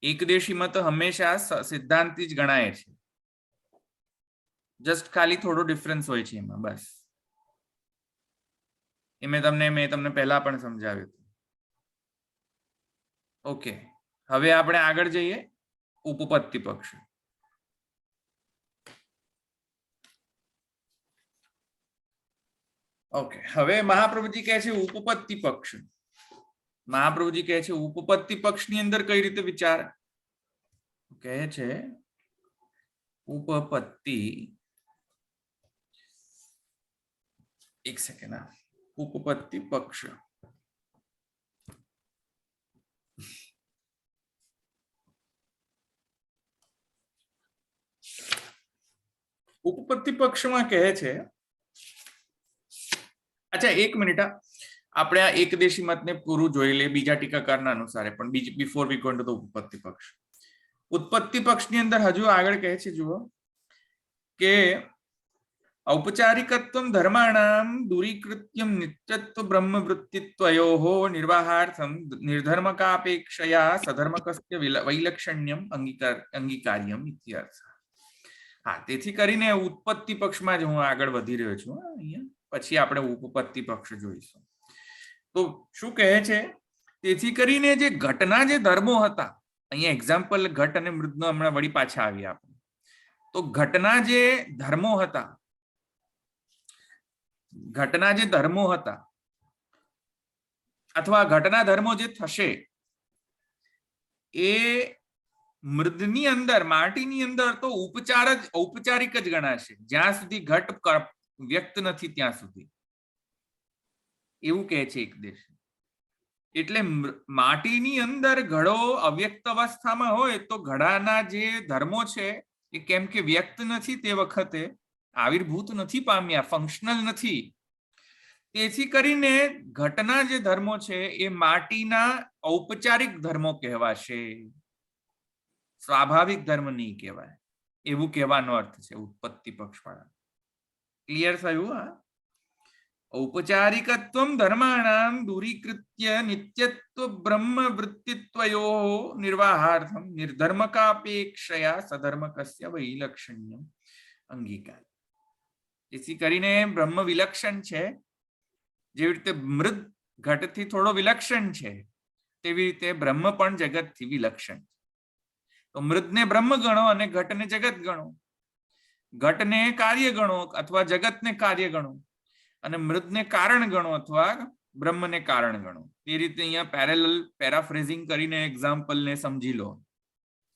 S1: એકદેશી મત હંમેશા સિદ્ધાંતી જ ગણાય છે. જસ્ટ ખાલી થોડો ડિફરન્સ હોય છે એમાં, બસ. એ મેં તમને પહેલા પણ સમજાવ્યું હતું. ઓકે હવે આપણે આગળ જઈએ ઉપપત્તિ પક્ષ. ઓકે હવે મહાપ્રભુજી કહે છે ઉપપત્તિ પક્ષ. મહાપ્રભુજી કહે છે ઉપપત્તિ પક્ષની અંદર કઈ રીતે વિચાર કહે છે. ઉપપત્તિ, એક સેકન્ડ, ઉપપત્તિ પક્ષ. ઉપપત્તિ પક્ષમાં કહે છે, અચ્છા એક મિનિટ, આપણે આ એકદેશી મતને પૂરું જોઈ લે બીજા ટીકાકારના અનુસારે, પણ before we go into the ઉપપત્તિ પક્ષ. ઉત્પત્તિ પક્ષની અંદર હજુ આગળ કહે છે, જુઓ કે ઔપચારિકત્વમ ધર્માણામ દૂરીકૃત્યમ નિત્યત્વ બ્રહ્મવૃત્તિત્વયોઃ નિર્વાહાર્થમ નિર્ધર્મકાપેક્ષયા સધર્મકસ્ય વૈલક્ષણ્યમ અંગીકાર્યમ ઇત્યર્થ. હા તેથી કરીને ઉત્પત્તિ પક્ષમાં જ હું આગળ વધી રહ્યો છું અહીંયા. પછી આપણે ઉપપત્તિ પક્ષ જોઈશું. તો શું કહે છે? તેથી કરીને જે ઘટના જે ધર્મો હતા, અહીંયા એક્ઝામ્પલ ઘટ અને મૃદનો હમણાં વળી પાછા આવી આપણે. તો ઘટના જે ધર્મો હતા, ઘટના જે ધર્મો હતા અથવા ઘટના ધર્મો જે થશે એ મૃદની અંદર, માટીની અંદર તો ઔપચારિક જ ગણાશે, જ્યાં સુધી ઘટ વ્યક્ત નથી ત્યાં સુધી, એવું કહે છે એકદેશ. એટલે માટીની અંદર ઘડો અવ્યક્ત અવસ્થામાં હોય તો ઘડાના જે ધર્મો છે એ કેમ કે વ્યક્ત નથી, તે વખતે આવિર્ભૂત નથી પામ્યા, ફંક્શનલ નથી. તેથી કરીને ઘટના જે ધર્મો છે એ માટીના ઔપચારિક ધર્મો કહેવાશે, સ્વાભાવિક ધર્મ નહીં કહેવાય, એવું કહેવાનો અર્થ છે ઉત્પત્તિ પક્ષવાળા. ક્લિયર થયું? હા. ઔપચારિકત્વમ ધર્માણામ દૂરીકૃત્ય નિત્યત્વ બ્રહ્મ વૃત્તિત્વયોઃ નિર્વાહાર્થમ નિર્ધર્મકાપેક્ષયા સધર્મકસ્ય વૈલક્ષણ્યમ અંગીકાર. જેથી કરીને બ્રહ્મ વિલક્ષણ છે, જેવી રીતે મૃદ ઘટથી થોડો વિલક્ષણ છે, તેવી રીતે બ્રહ્મ પણ જગતથી વિલક્ષણ છે. તો મૃદને બ્રહ્મ ગણો અને ઘટને જગત ગણો, ઘટને કાર્ય ગણો અથવા જગતને કાર્ય ગણો, અને મૃદને કારણ ગણો અથવા બ્રહ્મને કારણ ગણો. તે રીતે અહીંયા પેરેલલ પેરાફ્રેઝિંગ કરીને એક્ઝામ્પલને સમજી લો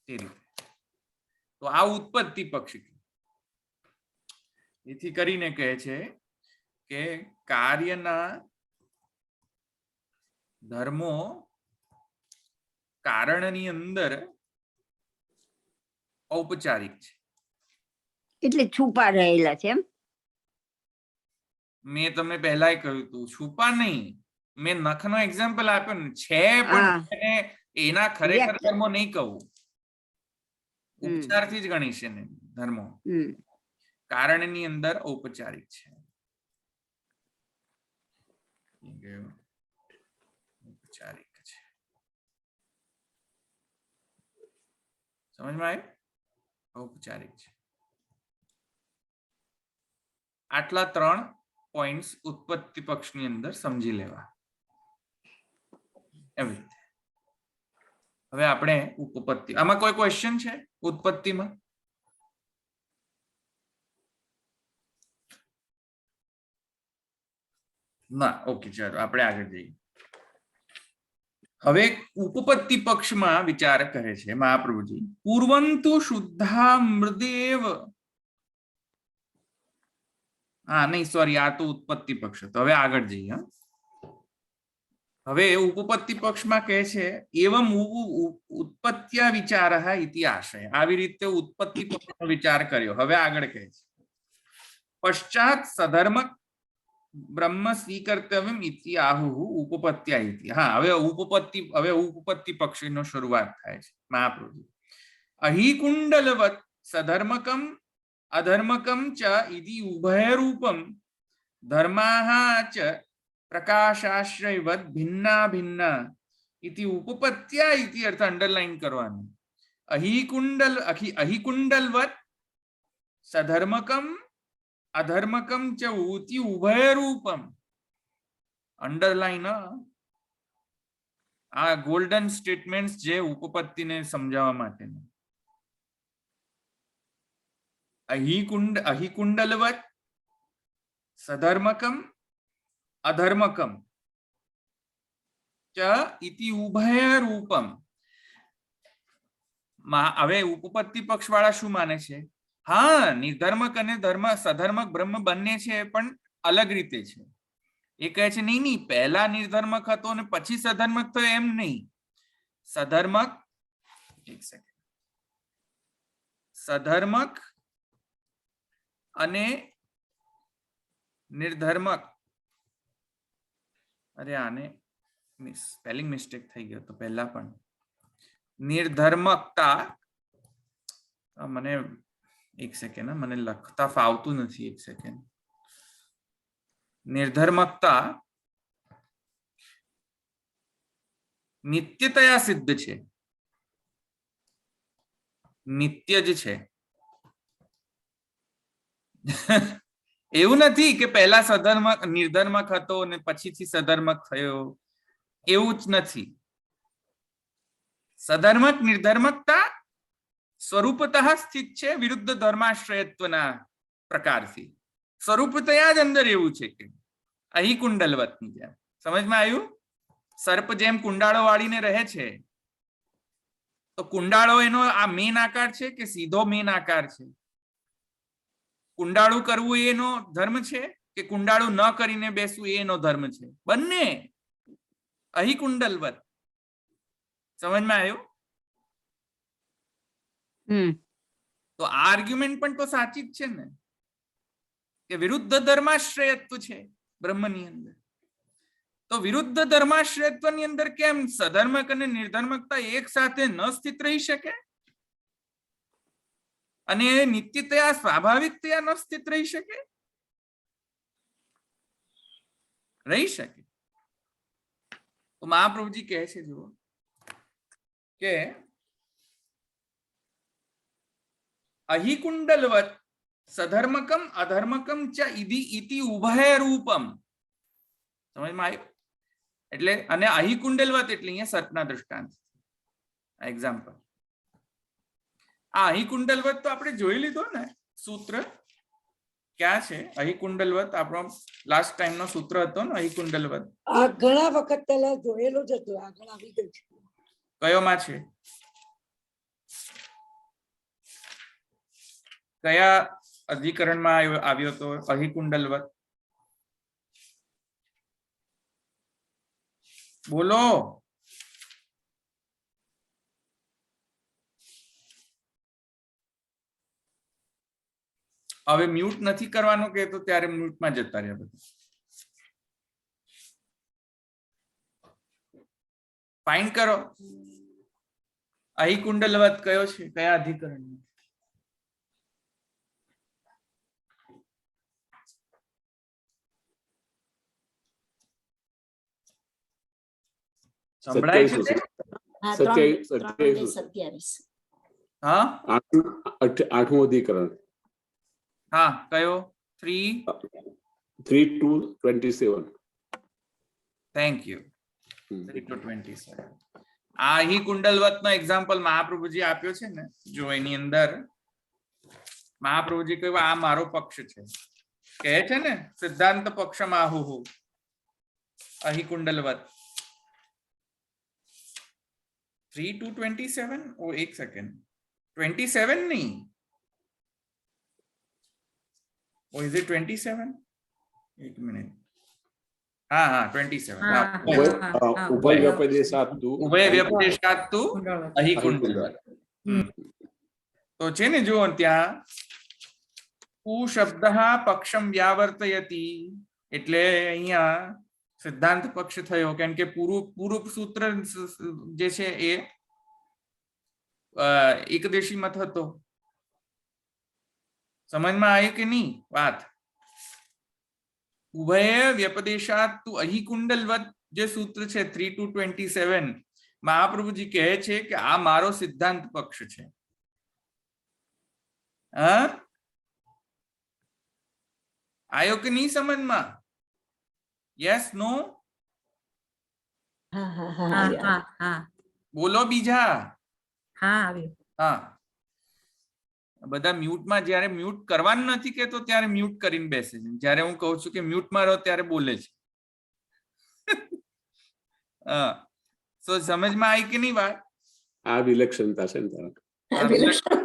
S1: તે રીતે. તો આ ઉત્પત્તિ પક્ષ. એથી કરીને કહે છે કે કાર્યના ધર્મો કારણની અંદર ઔપચારિક છે,
S5: એટલે છુપા રહેલા છે એમ.
S1: મેં તમને પહેલા કહ્યું હતું, છુપા નહીં. મેં નખનો એક્ઝામ્પલ આપ્યો ને, છે પણ એના ખરેખર ધર્મો નહીં કહું, ઉપચારથી જ ગણીશ ને ધર્મો. કારણની અંદર ઔપચારિક છે. ઔપચારિક છે. સમજમાં આવ્યું? ઔપચારિક છે. આટલા 3 પોઈન્ટ્સ ઉત્પત્તિ પક્ષની અંદર સમજી લેવા. એવી રીતે હવે આપણે ઉપપત્તિ, આમાં કોઈ ક્વેશ્ચન છે ઉત્પત્તિમાં? ના. ઓકે, ચાલો આપણે આગળ જઈએ. હવે ઉપપત્તિ પક્ષમાં વિચાર કરે છે મહાપ્રભુજી. પૂર્વંતુ શુદ્ધા મૃદેવ, હા નહીં સોરી, આ તો ઉત્પત્તિ પક્ષ હતો. હવે આગળ જઈએ. હવે ઉપપત્તિ પક્ષમાં કહે છે એવમ ઉત્પત્ત્યા વિચારઃ ઇતિ આશય. આવી રીતે ઉત્પત્તિ પક્ષનો વિચાર કર્યો. હવે આગળ કહે છે પશ્ચાત સધર્મ બ્રહ્મ સ્વીકર્તવ્યમ ઇતિ આહુઃ ઉપપત્ત્યા ઇતિ. હા, હવે ઉપપત્તિ પક્ષનો શરૂઆત થાય છે મહાપ્રભુ. અહી કુંડલવત સધર્મકમ અધર્મકમ ચ ઇતિ ઉભયરૂપમ ધર્માઃ ચ પ્રકાશાશ્રયવદ ભિન્ના ભિન્ના ઇતિ ઉપપત્ત્યા ઇતિ. અર્થ અંડરલાઈન કરવાનું. અહી કુંડલવત સધર્મકમ અધર્મકમ ચ ઉતિ ઉભયરૂપમ. અંડરલાઈન. આ ગોલ્ડન સ્ટેટમેન્ટ્સ જે ઉપપત્તિને સમજાવવા માટેનું. અહી કુંડલવત સધર્મકમ અધર્મકમ ચ ઇતિ ઉભયરૂપમ. હવે ઉપપત્તિ પક્ષ વાળા શું માને છે? હા, નિર્ધર્મક અને સધર્મક બ્રહ્મ બંને છે, પણ અલગ રીતે છે. એ કહે છે નહીં, પહેલા નિર્ધર્મક હતો અને પછી સધર્મક થયો, એમ નહીં. સધર્મક, એક સેકન્ડ, સધર્મક અને નિર્ધર્મક, અરે આને સ્પેલિંગ મિસ્ટેક થઈ ગયો તો પહેલા પણ. નિર્ધર્મકતા, મને એક સેકન્ડ, મને લખતા ફાવતું નથી, એક સેકન્ડ. નિર્ધર્મકતા નિત્યતયા સિદ્ધ છે, નિત્ય જ છે. એવું નથી કે પહેલા સધર્મક નિર્ધર્મક હતો અને પછીથી સધર્મક થયો, એવું જ નથી. સધર્મક નિર્ધર્મકતા સ્વરૂપતઃ સ્થિત છે વિરુદ્ધ ધર્માશ્રયત્વના પ્રકારથી. સ્વરૂપતયા જ અંદર એવું છે કે અહીં કુંડલવતની જેમ. સમજમાં આવ્યું? સર્પ જેમ કુંડાળો વાળીને રહે છે, તો કુંડાળો એનો આ મેન આકાર છે કે સીધો મેન આકાર છે? કુંડાળું કરવું એનો ધર્મ છે કે કુંડાળું ન કરીને બેસવું એનો ધર્મ છે? બંને. અહીં કુંડલવત. સમજમાં આવ્યું? તો આ આર્ગ્યુમેન્ટ પણ તો સાચી જ છે ને, કે વિરુદ્ધ ધર્માશ્રયત્વ છે બ્રહ્મની અંદર. તો વિરુદ્ધ ધર્માશ્રયત્વની અંદર કેમ સધર્મક અને નિર્ધર્મકતા એક સાથે ન સ્થિત રહી શકે? અને નિત્યતયા સ્વાભાવિકતયા ન સ્થિત રહી શકે? રહી શકે. તો મહાપ્રભુજી કહે છે, જુઓ કે અહીં કુંડલવત સધર્મકમ અધર્મકમ ચ ઇતિ ઉભય રૂપમ. સમજમાં આવ્યું? એટલે અને અહીં કુંડલવત એટલે અહીંયા સર્પના દૃષ્ટાંત એક્ઝામ્પલ. આ અહીં કુંડલવત તો આપણે જોઈ લીધો ને સૂત્ર. ક્યાં છે અહીં કુંડલવત? આપણો લાસ્ટ ટાઈમ નો સૂત્ર હતો ને અહીં કુંડલવત.
S3: આ ઘણા વખત પહેલા જોયેલો જ હતો, આગળ આવી ગયું છે.
S1: કયોમાં છે? કયા અધિકરણમાં આવ્યો હતો અહીં કુંડલવત? બોલો. હવે મ્યુટ નથી કરવાનું કે તો ત્યારે મ્યુટમાં જતા રહ્યા બધા. ફાઇન્ડ કરો. અહીં કુંડલવત કયો છે? કયા અધિકરણ? સંભળાય છે?
S2: 27.
S1: હા,
S2: 8મું અધિકરણ.
S1: હા, કયો?
S2: 3:27.
S1: Thank you. 3:27. આ અહીં કુંડલવત નો એક્ઝામ્પલ મહાપ્રભુજી આપ્યો છે ને, જો એની અંદર મહાપ્રભુજી કહ્યું આ મારો પક્ષ છે, કહે છે ને સિદ્ધાંત પક્ષમાં આહુ અહીં કુંડલવત 3:27. ઓ એક સેકન્ડ, 27 નહીં. ઓ ઇઝ ઇટ 27? એક મિનિટ. હા હા 27.
S2: ઉભય વ્યપદેશાત્તુ
S1: ઉભય વ્યપદેશાત્તુ અહીં કુંડલવત. તો છે ને જો ત્યાં કુ શબ્દ પક્ષમ વ્યાવર્તયતી એટલે અહીંયા સિદ્ધાંત પક્ષ થયો, કારણ કે પૂરું સૂત્ર જે છે એ એકદેશી મત હતો. સમજમાં આવી કે નહીં વાત? ઉભય વ્યપદેશાત્તુ અહીં કુંડલવત જે સૂત્ર છે 3:27 મહાપ્રભુજી કહે છે કે આ મારો સિદ્ધાંત પક્ષ છે. હા, આયો કે નહીં સમજમાં? Yes no? બોલો બીજા. હા, બધા મ્યુટમાં, જયારે મ્યુટ કરવાનું નથી કેતો ત્યારે મ્યુટ કરીને બેસે છે, જયારે હું કહું છું કે મ્યુટમાં રહો ત્યારે બોલે છે. હા, તો સમજમાં આવી કે નહીં વાત?
S2: આ વિલક્ષણતા છે ને તારા.
S3: વિલક્ષણ.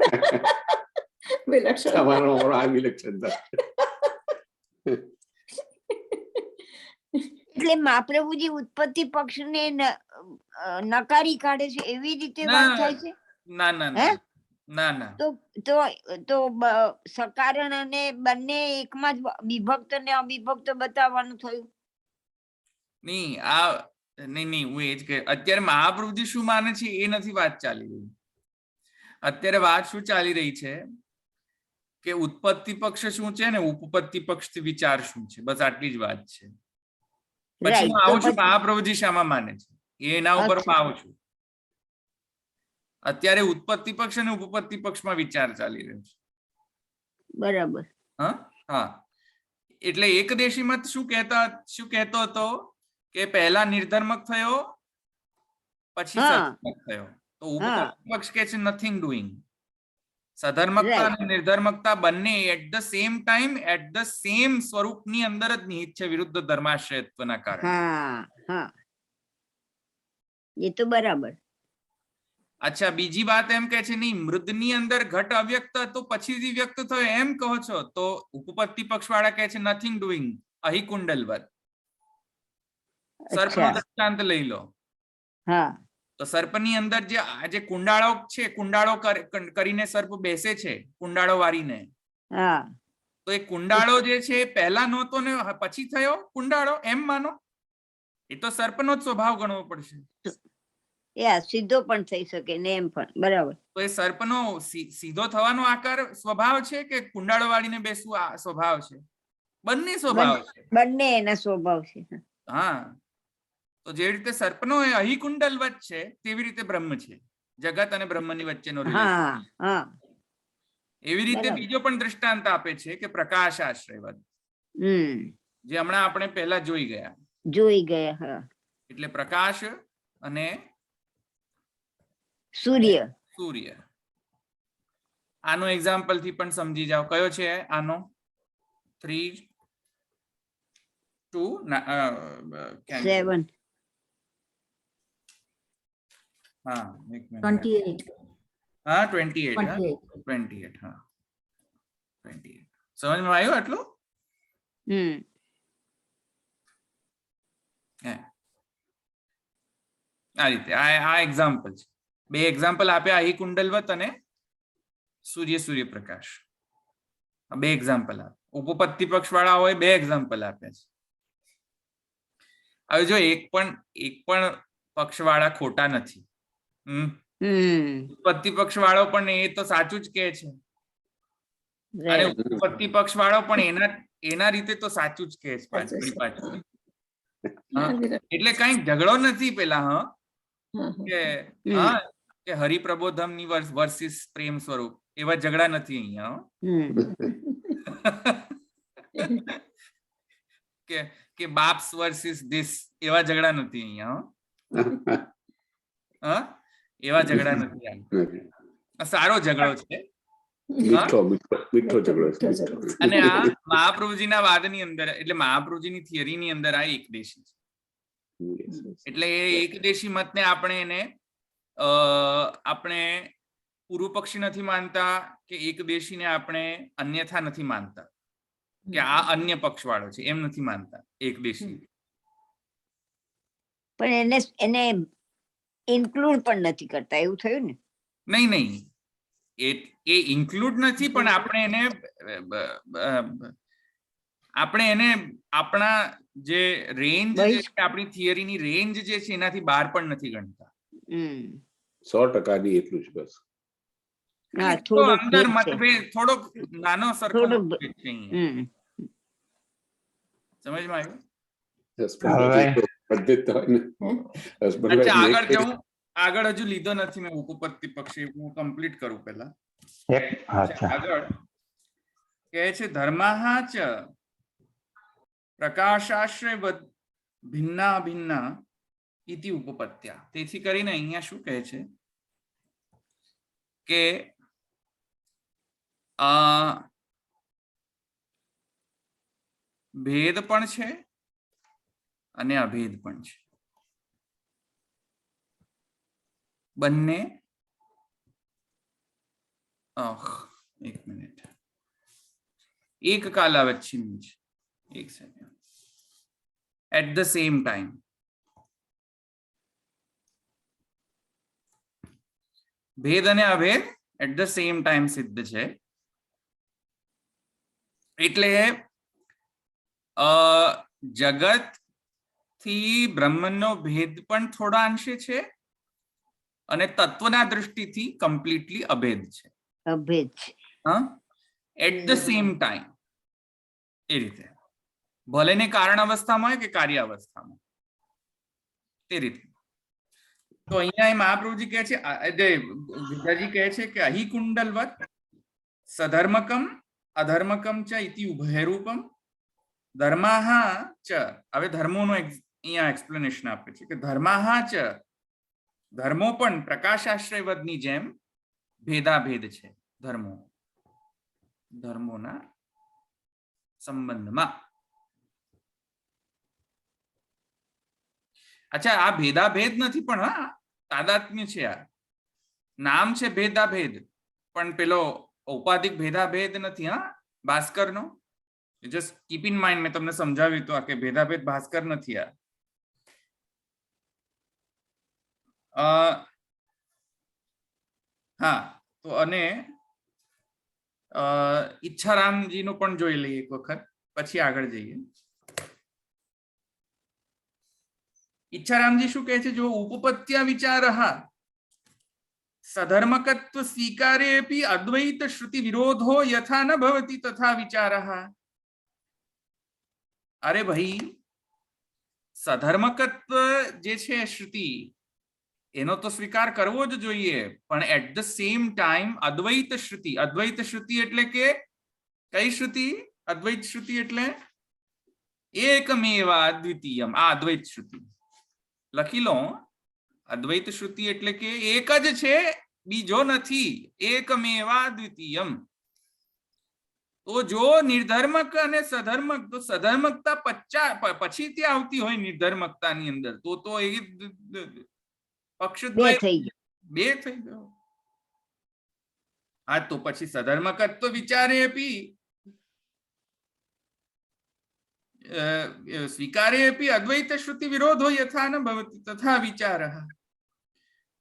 S2: આ વિલક્ષણતા.
S5: એટલે મહાપ્રભુજી ઉત્પત્તિ પક્ષને નકારી કાઢે છે એવી રીતે વાત થાય છે?
S1: ના ના ના ના ના.
S5: તો સકારણ અને બંને એકમાં જ વિભક્ત ને અવિભક્ત બતાવવાનું થયું?
S1: નહીં, આ નહીં હું એ જ કહે. અત્યારે મહાપ્રભુજી શું માને છે એ નથી વાત ચાલી રહી. અત્યારે વાત શું ચાલી રહી છે કે ઉત્પત્તિ પક્ષ શું છે ને ઉપપત્તિ પક્ષથી વિચાર શું છે, બસ આટલી જ વાત છે. પછી હું આવું છું મહાપ્રભુજી શામાં માને છે એના ઉપર હું આવું છું. અત્યારે ઉત્પત્તિ પક્ષ અને ઉપપત્તિ પક્ષમાં વિચાર ચાલી રહ્યો છે.
S5: બરાબર.
S1: હા હા, એટલે એકદેશી મત શું કહેતો હતો કે પહેલા નિર્ધર્મક થયો પછી
S5: હા.
S1: સધર્મક થયો. તો
S5: હા.
S1: ઉપપત્તિ પક્ષ કે છે નથિંગ ડુઈંગ. સધર્મકતા અને નિર્ધર્મકતા બંને at the same time at the same સ્વરૂપની અંદર જ નિહિત છે વિરુદ્ધ ધર્માશ્રયત્વના કારણે.
S5: હા હા એ તો બરાબર.
S1: અચ્છા, બીજી વાત એમ કે છે નહીં, મૃદની અંદર ઘટ અવ્યક્ત હતો પછીથી વ્યક્ત થયો એમ કહો છો, તો ઉપપત્તિ પક્ષ વાળા કહે છે નથિંગ ડુઈંગ અહી કુંડલવત. સર્પનો
S5: અચ્છા.
S1: દ્રષ્ટાંત લઈ લો.
S5: હા
S1: તો સર્પની અંદર જે કુંડાળો છે, કુંડાળો કરીને સર્પ બેસે છે કુંડાળો વારીને,
S5: હા
S1: તો એ કુંડાળો જે છે એ પહેલા નહોતો ને પછી થયો કુંડાળો એમ માનો? એ તો સર્પનો જ સ્વભાવ ગણવો પડશે.
S5: એ આ સીધો પણ થઈ શકે ને એમ પણ. બરાબર.
S1: તો એ સર્પનો સીધો થવાનો આકાર સ્વભાવ છે કે કુંડાળો વાળીને બેસવું આ સ્વભાવ છે? બંને સ્વભાવ છે.
S5: બંને એના સ્વભાવ છે.
S1: હા, તો જે રીતે સર્પનો એ અહી કુંડલવત છે તેવી રીતે બ્રહ્મ છે, જગત અને બ્રહ્મની વચ્ચેનો relation.
S5: હા હા
S1: એવી રીતે
S5: બરાબર.
S1: બીજો પણ દૃષ્ટાંત આપે છે કે પ્રકાશ આશ્રયવત, જે હમણાં આપણે પહેલા જોઈ ગયા.
S5: જોઈ ગયા. હા.
S1: એટલે પ્રકાશ અને
S5: સૂર્ય.
S1: સૂર્ય. આનો એક્ઝામ્પલ થી પણ સમજી જાઓ. કયો છે આનો? 3 2
S5: 7
S1: હા, એક મિનિટ.
S6: 28.
S1: હા 28. હા
S6: 28.
S1: 28. હા 28. સમજમાં આવ્યું આટલું? આ રીતે આ એક્ઝામ્પલ છે. બે એક્ઝામ્પલ આપ્યા, અહીં કુંડલવત અને સૂર્યપ્રકાશ. બે એક્ઝામ્પલ આપ્યા. ઉપપત્તિ પક્ષ વાળા હોય બે એક્ઝામ્પલ આપ્યા છે. હવે જો એક પણ પક્ષ વાળા ખોટા નથી. ઉપપત્તિ પક્ષ વાળો પણ એ તો સાચું જ કહે છે, અને ઉપપત્તિ પક્ષ વાળો પણ એના રીતે તો સાચું જ કહે છે પાછળ. એટલે કઈ ઝઘડો નથી પેલા કે હરિપ્રબોધમ ની વર્સિસ પ્રેમ સ્વરૂપ, એવા ઝઘડા નથી અહીંયા. કે બાપ્સ વર્સિસ ધીસ એવા ઝઘડા નથી અહીંયા. એવા ઝઘડા નથી. સારો ઝઘડો છે. અને આ મહાપ્રભુજીના વાદની અંદર, એટલે મહાપ્રભુજીની થિયરીની અંદર આ એકદેશી છે. એટલે એ એકદેશી મતને આપણે પૂર્વ પક્ષી નથી માનતા કે એકદેશીને આપણે અન્યથા નથી માનતા કે આ અન્ય પક્ષ વાળો છે એમ નથી માનતા એકદેશી.
S5: પણ એને ઇન્ક્લુડ પણ નથી કરતા, એવું થયું ને?
S1: નહીં, એ ઇન્ક્લુડ નથી, પણ આપણે એને આપણા જે રેન્જ છે, આપણી થિયરીની રેન્જ જે છે એનાથી બહાર પણ નથી ગણતા.
S2: 100% એટલું જ બસ.
S1: અંદર મતભેદ થોડોક નાનો સરખો મતભેદ છે અહીંયા. સમજમાં આવ્યું? આગળ હજુ લીધો નથી મેં ઉપપત્તિ પક્ષી, હું કમ્પ્લીટ કરું પેલા. આગળ કહે છે ધર્માહ ચ પ્રકાશાશ્રય ભિન્ના ભિન્ના ઇતિ ઉપપત્ત્યા. તેથી કરીને અહીંયા શું કહે છે કે ભેદ પણ છે અને અભેદ પણ છે. બંને એક મિનિટ, એક કાલાવચ્છિન્ન છે. એક second. At the same time. ભેદ અને અભેદ એટ ધ સેમ ટાઈમ સિદ્ધ છે. એટલે જગત થી બ્રહ્મનો ભેદ પણ થોડા અંશે છે અને તત્વના દૃષ્ટિથી કમ્પ્લીટલી અભેદ છે. At the same time. એ રીતે ભલે ને કારણ અવસ્થામાં હોય કે કાર્ય અવસ્થામાં, તે રીતે. તો અહીંયા મહાપ્રભુજી કહે છે, ગીતાજી કહે છે કે અહી કુંડલવત સધર્મકમ અધર્મકમ ચ ઇતિ ઉભયરૂપમ ધર્માહ ચ, હવે ધર્મોનો અહીંયા એક્સપ્લેનેશન આપે છે કે ધર્માહ ચ, ધર્મો પણ પ્રકાશાશ્રયવદની જેમ ભેદાભેદ છે. ધર્મોના સંબંધમાં. અચ્છા, આ ભેદાભેદ નથી પણ હા તાદાત્મ્ય છે. આ નામ છે ભેદાભેદ, પણ પેલો ઔપાધિક ભેદાભેદ નથી. હા, ભાસ્કરનો જસ્ટ કીપ ઇન માઇન્ડ, મેં તમને સમજાવ્યું તો આ કે ભેદાભેદ ભાસ્કર નથી. હા, તો અને ઈચ્છારામજીનું પણ જોઈ લઈએ એક વખત, પછી આગળ જઈએ. ઈચ્છારામજી શું કહે છે? જો ઉપપત્યા વિચારઃ સધર્મકત્વ સ્વીકારેપી અદ્વૈત શ્રુતિ વિરોધો યથા ન ભવતિ તથા વિચારઃ. અરે ભાઈ, સધર્મકત્વ જે છે શ્રુતિ, એનો તો સ્વીકાર કરવો જ જોઈએ, પણ એટ ધ સેમ ટાઈમ અદ્વૈત શ્રુતિ, અદ્વૈત શ્રુતિ એટલે કે કઈ શ્રુતિ? અદ્વૈત શ્રુતિ એટલે એકમેવા દ્વિતીયમ. આ અદ્વૈત શ્રુતિ લખી લો. અદ્વૈત શ્રુતિ એટલે કે એક જ છે, બીજો નથી. એકમેવા દ્વિતીયમ. તો જો નિર્ધર્મક અને સધર્મક, તો સધર્મકતા પછીથી આવતી હોય નિર્ધર્મકતાની અંદર, તો એ પક્ષદ્વય બે થઈ ગયો. હા, તો પછી સધર્મકત્વ વિચારે આપી સ્વીકારે આપી અદ્વૈત શ્રુતિ વિરોધો યથા ન ભવતિ તથા વિચારઃ.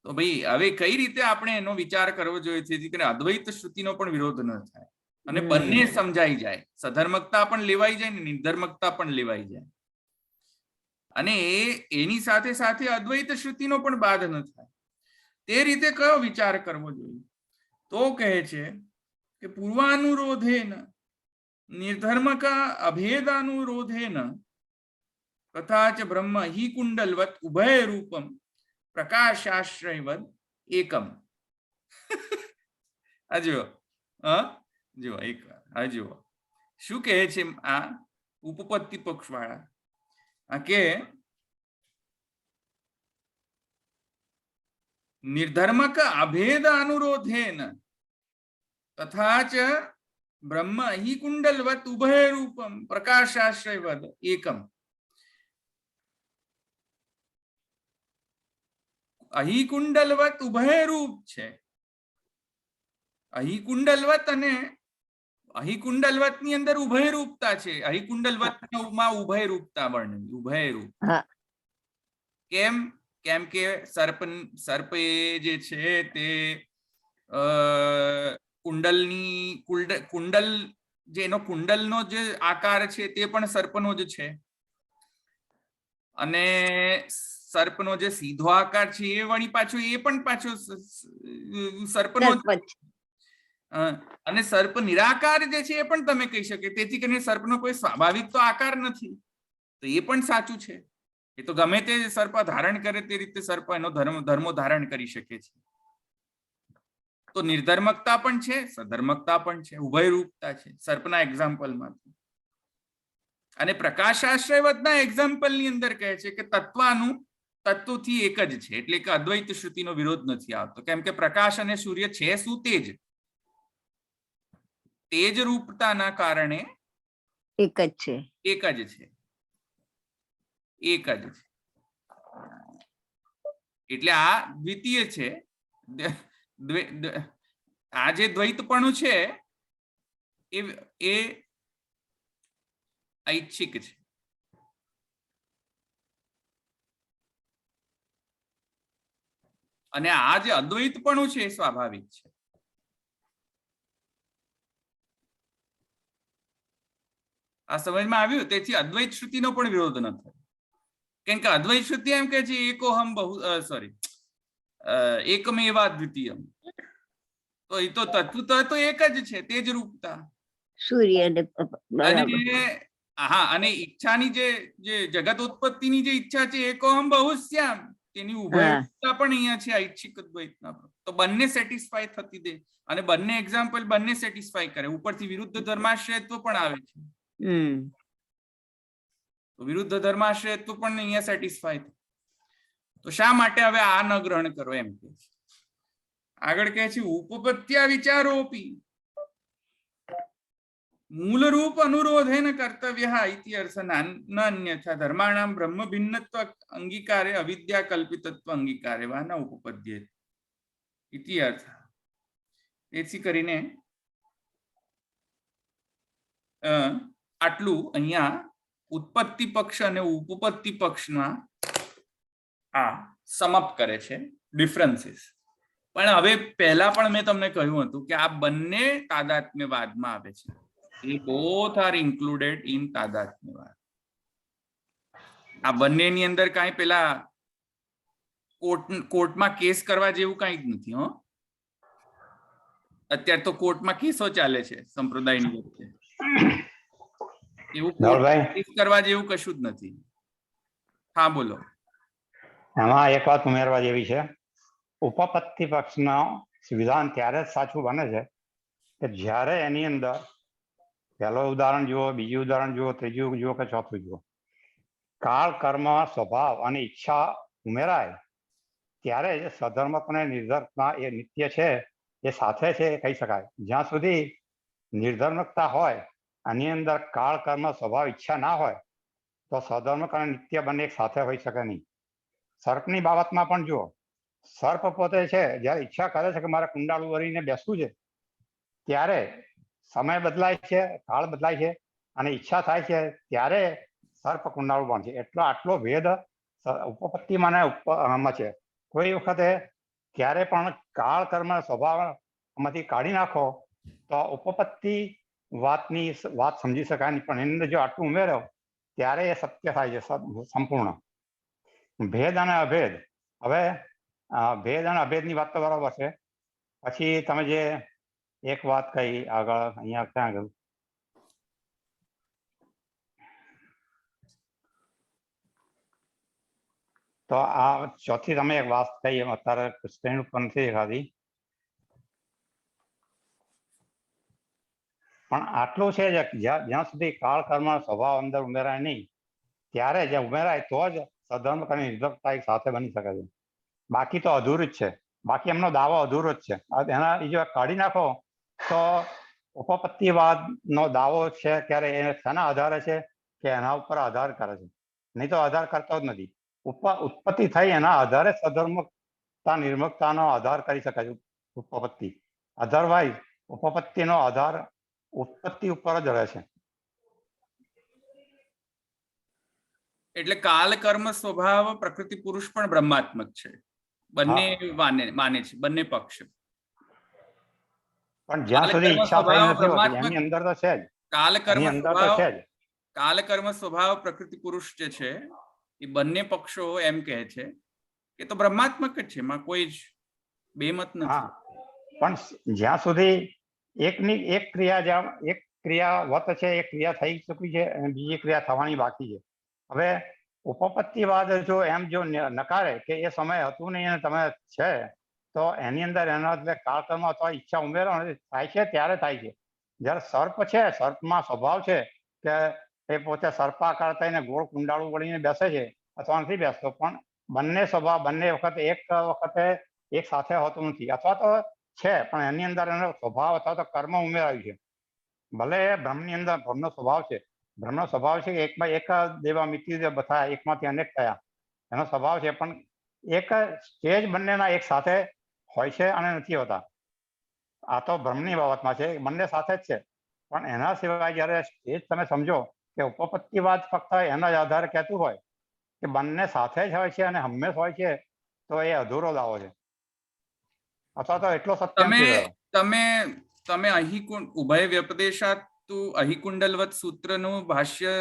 S1: તો ભાઈ હવે કઈ રીતે આપણે એનો વિચાર કરવો જોઈએ જેથી કરીને અદ્વૈત શ્રુતિનો પણ વિરોધ ન થાય અને બંને સમજાઈ જાય, સધર્મકતા પણ લેવાઈ જાય ને નિર્ધર્મકતા પણ લેવાઈ જાય, અને એની સાથે સાથે અદ્વૈત શ્રુતિનો પણ બાધ ન થાય. તે રીતે કયો વિચાર કરવો જોઈએ? તો કહે છે કે પૂર્વાનુરોધેન નિર્ધર્મક અભેદાનુરોધેન તથા ચ બ્રહ્મ હિ કુંડલવત ઉભય રૂપમ પ્રકાશાશ્રયવદ એકમ. આ જુઓ, જુઓ એક વાર જુઓ શું કહે છે આ ઉપપત્તિ પક્ષ વાળા કે નિર્ધર્મક અભેદ અનુરોધેન તથા ચ બ્રહ્મ હિ કુંડલવત ઉભય રૂપમ પ્રકાશાશ્રયવદ એકમ. અહી કુંડલવત ઉભય રૂપ છે. અહી કુંડલવત અને અહી કુંડલવત ની અંદર ઉભય રૂપતા છે. અહી કુંડલવત માં ઉભય રૂપતા વર્ણવી. ઉભય રૂપ કેમ? કેમ કે સર્પ જે છે તે કુંડલની કુંડલ જે એનો કુંડલનો જે આકાર છે તે પણ સર્પનો જ છે, અને સર્પનો જે સીધો આકાર છે એ વળી પાછો એ પણ પાછો સર્પનો જ, અને સર્પ નિરાકાર જે છે એ પણ તમે કહી શકે. તેથી કરીને સર્પનો કોઈ સ્વાભાવિક તો આકાર નથી, તો એ પણ સાચું છે. એ તો ગમે તે સર્પ ધારણ કરે તે રીતે સર્પ એનો ધર્મો ધારણ કરી શકે છે. તો નિર્ધર્મકતા પણ છે, સધર્મકતા પણ છે, ઉભય રૂપતા છે સર્પના એક્ઝામ્પલમાં. અને પ્રકાશાશ્રયવદના એક્ઝામ્પલની અંદર કહે છે કે તત્વનું તત્વથી એક જ છે, એટલે કે અદ્વૈત શ્રુતિનો વિરોધ નથી આવતો. કેમ કે પ્રકાશ અને સૂર્ય છે શું? તેજ. તેજ રૂપતાના કારણે
S5: એક જ છે.
S1: એક જ છે. એક જ છે. એટલે આ દ્વિતીય છે. આ જે દ્વૈતપણું છે એ ઐચ્છિક છે. અને આ જે અદ્વૈતપણું છે એ સ્વાભાવિક છે. આ સમજમાં આવ્યું? તેથી અદ્વૈત શ્રુતિનો પણ વિરોધ ન થાય. કેમ કે અદ્વૈત શ્રુતિ એમ કે છે એકોહમ બહુ એકમેવા દ્વિતીયમ. તો એ તો તત્વ તો એક જ છે, તે જ રૂપતા.
S5: સૂર્ય
S1: હા, અને ઈચ્છાની જે જગત ઉત્પત્તિની જે ઈચ્છા છે એકોહમ બહુશ્યામ, તેની ઉભયતા પણ અહીંયા છે ઐચ્છિક દ્વૈતના. તો બંને સેટિસ્ફાય થતી દે, અને બંને એક્ઝામ્પલ બંને સેટિસ્ફાય કરે. ઉપરથી વિરુદ્ધ ધર્માશ્રયત્વ પણ આવે છે. તો વિરુદ્ધ ધર્માશ્રયત્વ પણ અહીંયા સેટિસ્ફાય થાય. તો શા માટે હવે આ ન ગ્રહણ કરો એમ કે છે. આગળ કહે છે ઉપપત્ત્યા વિચારોપી મૂળરૂપ અનુરોધેન કર્તવ્ય ઇતિ અર્થ ન અન્યથા ધર્માણામ બ્રહ્મ ભિન્નત્વ અંગીકારે અવિદ્યા કલ્પિતત્વ અંગીકારે વા ન ઉપપદ્યે ઇતિ અર્થ. તેથી કરીને આટલું અહીંયા ઉત્પત્તિ પક્ષ અને ઉપપત્તિ પક્ષમાં આ સમાપ્ત કરે છે ડિફરન્સીસ. પણ હવે પહેલા પણ મેં તમને કહ્યું હતું કે આ બંને તાદાત્મ્યવાદમાં આવે છે. એ બોથ આર ઇન્ક્લુડેડ ઇન તાદાત્મ્યવાદ. આ બંનેની અંદર કાંઈ પેલા કોર્ટમાં કેસ કરવા જેવું કાંઈ જ નથી. હો, અત્યારે તો કોર્ટમાં કેસો ચાલે છે સંપ્રદાયની વચ્ચે. એવું કેસ કરવા જેવું કશું જ નથી. હા બોલો.
S6: એમાં એક વાત ઉમેરવા જેવી છે. ઉપપત્તિ પક્ષનો વિધાન ત્યારે જ સાચું બને છે કે જ્યારે એની અંદર પહેલો ઉદાહરણ જુઓ, બીજું ઉદાહરણ જુઓ, ત્રીજું જુઓ કે ચોથું જુઓ, કાળ, કર્મ, સ્વભાવ અને ઈચ્છા ઉમેરાય ત્યારે જે સધર્મક અને નિર્ધર્મકતા એ નિત્ય છે એ સાથે છે એ કહી શકાય. જ્યાં સુધી નિર્ધર્મકતા હોય, આની અંદર કાળ, કર્મ, સ્વભાવ, ઈચ્છા ના હોય તો સધર્મક અને નિત્ય બંને એક સાથે હોઈ શકે નહીં. સર્પની બાબતમાં પણ જુઓ, સર્પ પોતે છે જ્યારે ઈચ્છા કરે છે કે મારે કુંડાળું વળીને બેસવું છે ત્યારે સમય બદલાય છે, કાળ બદલાય છે અને ઈચ્છા થાય છે ત્યારે સર્પ કુંડાળું પણ છે. આટલો ભેદ ઉપપત્તિમાં ને ઉપમાં છે. કોઈ વખતે ક્યારે પણ કાળ, કર્મ, સ્વભાવમાંથી કાઢી નાખો તો ઉપપત્તિ વાતની વાત સમજી શકાય નહીં. પણ એની અંદર જો આટલું ઉમેરો ત્યારે એ સત્ય થાય છે સંપૂર્ણ. ભેદ અને અભેદ. હવે ભેદ અને અભેદની વાત તો બરાબર છે. પછી તમે જે એક વાત કહી આગળ, અહીંયા ક્યાં ગયું, તો આ ચોથી તમે એક વાત કહી, એમ અત્યારે સ્ક્રીન ઉપર નથી દેખાતી, પણ આટલું છે જ જ્યાં સુધી કાળ, કર્મ, સ્વભાવ અંદર ઉમેરાય નહીં ત્યારે જે ઉમેરાય તો જ સધર્મ અને નિર્ધર્મકતા એક સાથે બની શકે છે. બાકી તો અધૂરું જ છે. બાકી એમનો દાવો અધૂરો જ છે. એના જો કાઢી નાખો તો ઉપપત્તિવાદનો દાવો છે ક્યારે એ શાના આધારે છે કે એના ઉપર આધાર કરે છે, નહીં તો આધાર કરતો જ નથી. ઉત્પત્તિ થઈ એના આધારે સધર્મકતા નિર્મકતાનો આધાર કરી શકાય ઉપપત્તિ. અધરવાઇઝ ઉપપત્તિનો આધાર ઉત્પત્તિ ઉપર જ રહે છે.
S1: એટલે કાલ, કર્મ, સ્વભાવ, પ્રકૃતિ, પુરુષ પણ બ્રહ્માત્મક છે. બંને માને છે, બંને પક્ષ.
S6: પણ જ્યાં સુધી ઈચ્છા થઈ નથી હોતી એની અંદર તો છે જ.
S1: કાલ, કર્મ,
S6: અંદર તો છે જ.
S1: કાલ, કર્મ, સ્વભાવ, પ્રકૃતિ, પુરુષ જે છે એ બંને પક્ષો એમ કહે છે કે તો બ્રહ્માત્મક જ છે. એમાં કોઈ જ બેમત નથી.
S6: પણ જ્યાં સુધી એક ક્રિયા વત છે, એક ક્રિયા થઈ ચૂકી છે અને બીજી ક્રિયા થવાની બાકી છે. હવે ઉપપત્તિવાદ જો એમ જો નકારે કે એ સમય હતું નહીં અને તમે છે, તો એની અંદર એના કાળ, કર્મ અથવા ઈચ્છા ઉમેરો થાય છે ત્યારે થાય છે. જ્યારે સર્પ છે, સર્પમાં સ્વભાવ છે કે એ પોતે સર્પાકાર થઈને ગોળ કુંડાળું વળીને બેસે છે અથવા નથી બેસતો, પણ બંને સ્વભાવ બંને વખતે એક સાથે હોતું નથી. અથવા તો છે પણ એની અંદર એનો સ્વભાવ અથવા તો કર્મ ઉમેરાયું છે. ભલે બ્રહ્મની અંદર બ્રહ્મનો સ્વભાવ છે, બ્રહ્મનો સ્વભાવ છે કે એકમાં એક દેવા મિત્યુદેવ થયા, એકમાંથી અનેક થયા, એનો સ્વભાવ છે. પણ એક સ્ટેજ બંનેના એક સાથે હોય છે અને નથી હોતા. આ તો બ્રહ્મની બાબતમાં છે, બંને સાથે જ છે. પણ એના સિવાય જ્યારે સ્ટેજ તમે સમજો કે ઉપપત્તિવાદ ફક્ત એના જ આધારે કહેતું હોય કે બંને સાથે જ હોય છે અને હંમેશ હોય છે, તો એ અધૂરો દાવો છે. અથવા તો એટલો સત્ય
S1: તમે અહીં ઉભય વ્યપદેશાતુ અહિકુંડલવત સૂત્રનું ભાષ્ય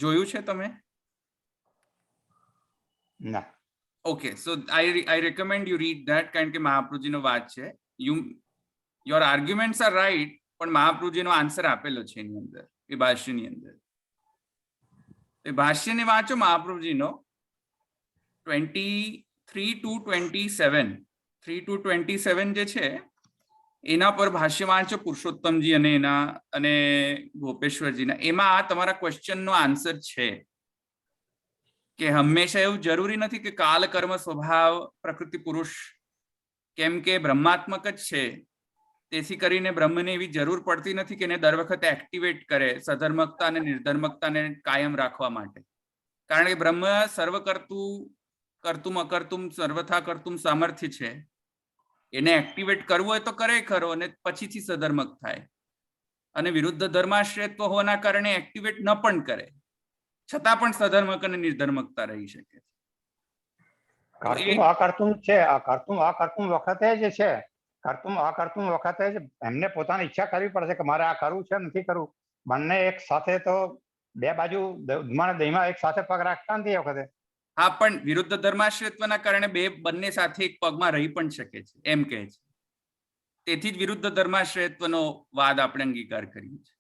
S1: જોયું છે તમે?
S6: ના.
S1: Okay, so I recommend you read that, કારણ કે મહાપ્રભુજીનો વાત છે. યોર આર્ગ્યુમેન્ટ્સ આર રાઈટ, પણ મહાપ્રભુજીનો આન્સર આપેલો છે એની અંદર, એ ભાષ્યની અંદર. એ ભાષ્યને વાંચો મહાપ્રભુજીનો 23 to 27 3 to 27 જે છે એના પર ભાષ્ય વાંચો પુરુષોત્તમજી અને ગોપેશ્વરજીના. એમાં આ તમારા ક્વેશ્ચનનો આન્સર છે. કે હંમેશા એવું જરૂરી નથી કે કાલ કર્મ સ્વભાવ પ્રકૃતિ પુરુષ, કેમ કે બ્રહ્માત્મક જ છે, તેથી કરીને બ્રહ્મને એવી જરૂર પડતી નથી કે એને દર વખતે એક્ટિવેટ કરે સધર્મકતા અને નિર્ધર્મકતાને કાયમ રાખવા માટે, કારણ કે બ્રહ્મ સર્વ કરતું અકર્તુમ સર્વથા કરતું સામર્થ્ય છે. એને એક્ટિવેટ કરવું હોય તો કરે ખરો અને પછીથી સધર્મક થાય, અને વિરુદ્ધ ધર્માશ્રયત્વ હોવાના કારણે એક્ટિવેટ ન પણ કરે છતાં પણ સધર્મક અને નિર્ધર્મકતા રહી શકે.
S6: કરતું અકર્તું છે, આ કરતું અકર્તું વખતે જ છે, કરતું અકર્તું વખતે જ એમને પોતાની ઈચ્છા કરવી પડશે કે મારે આ કરવું છે નથી કરવું. બંને એક સાથે તો બે બાજુ દહીંમાં એક સાથે પગ રાખતા નથી એ વખતે.
S1: હા, પણ વિરુદ્ધ ધર્માશ્રયત્વના કારણે બંને સાથે એક પગમાં રહી પણ શકે છે એમ કહે છે. તેથી જ વિરુદ્ધ ધર્માશ્રયત્વનો વાદ આપણે અંગીકાર કરીએ છીએ.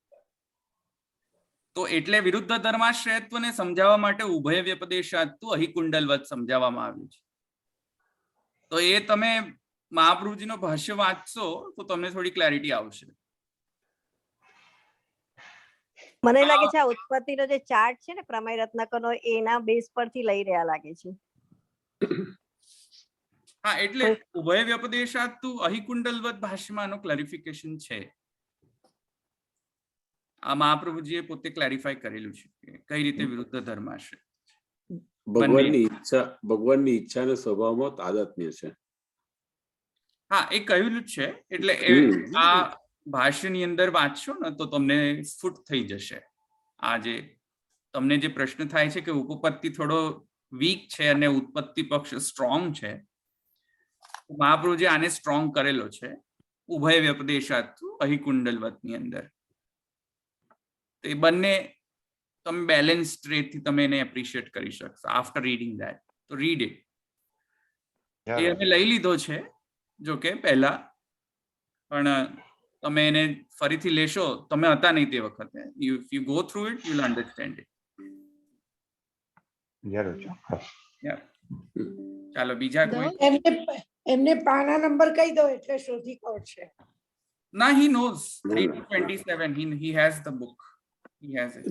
S1: તો એટલે વિરુદ્ધ ધર્માશ્રયત્વને સમજાવવા માટે ઉભય વ્યપદેશાતું અહિકુંડલવત સમજાવવામાં આવ્યું છે. તો એ તમે મહાપ્રભુજીનો ભાષ્ય વાંચશો તો તમને થોડી ક્લેરિટી આવશે.
S4: મને લાગે છે આ ઉત્પત્તિનો જે ચાર્ટ છે ને પ્રમેય રત્નાકરનો એના બેઝ પરથી લઈ રહ્યા લાગે છે.
S1: હા, એટલે ઉભય વ્યપદેશાતું અહિકુંડલવત ભાષ્યમાં ક્લેરિફિકેશન છે. આ મહાપ્રભુજીએ પોતે ક્લેરિફાઈ કરેલું છે કે કઈ રીતે વિરુદ્ધ ધર્માશ્રય.
S2: ભગવાનની ઈચ્છાના સ્વભાવમાં તાદાત્મ્ય છે.
S1: હા, એ કહેલું જ છે. એટલે આ ભાષ્યની અંદર વાંચશો ને તો તમને સ્ફુટ થઈ જશે. આ જે તમને જે પ્રશ્ન થાય છે કે ઉપપત્તિ થોડો વીક છે અને ઉત્પત્તિ પક્ષ સ્ટ્રોંગ છે, મહાપ્રભુજી આને સ્ટ્રોંગ કરેલો છે ઉભય વ્યપદેશાતું અહિકુંડલવતની અંદર. તો એ બંને તમે બેલેન્સ રેટથી તમે એને એપ્રિશિએટ કરી શકશો આફ્ટર રીડિંગ ધેટ. તો રીડ ઇટ. એ અમે લઈ લીધો છે જો કે પહેલા, પણ તમે એને ફરીથી લેશો, તમે હતા નહીં તે વખતે, if you go through it you will understand it.
S6: જરૂર, ચોક્કસ.
S1: ચાલો બીજા કોઈ.
S3: એમને પાના નંબર કહી દો એટલે શોધી કાઢશે.
S1: ના, he knows 3 to 27. He has the book. He has it.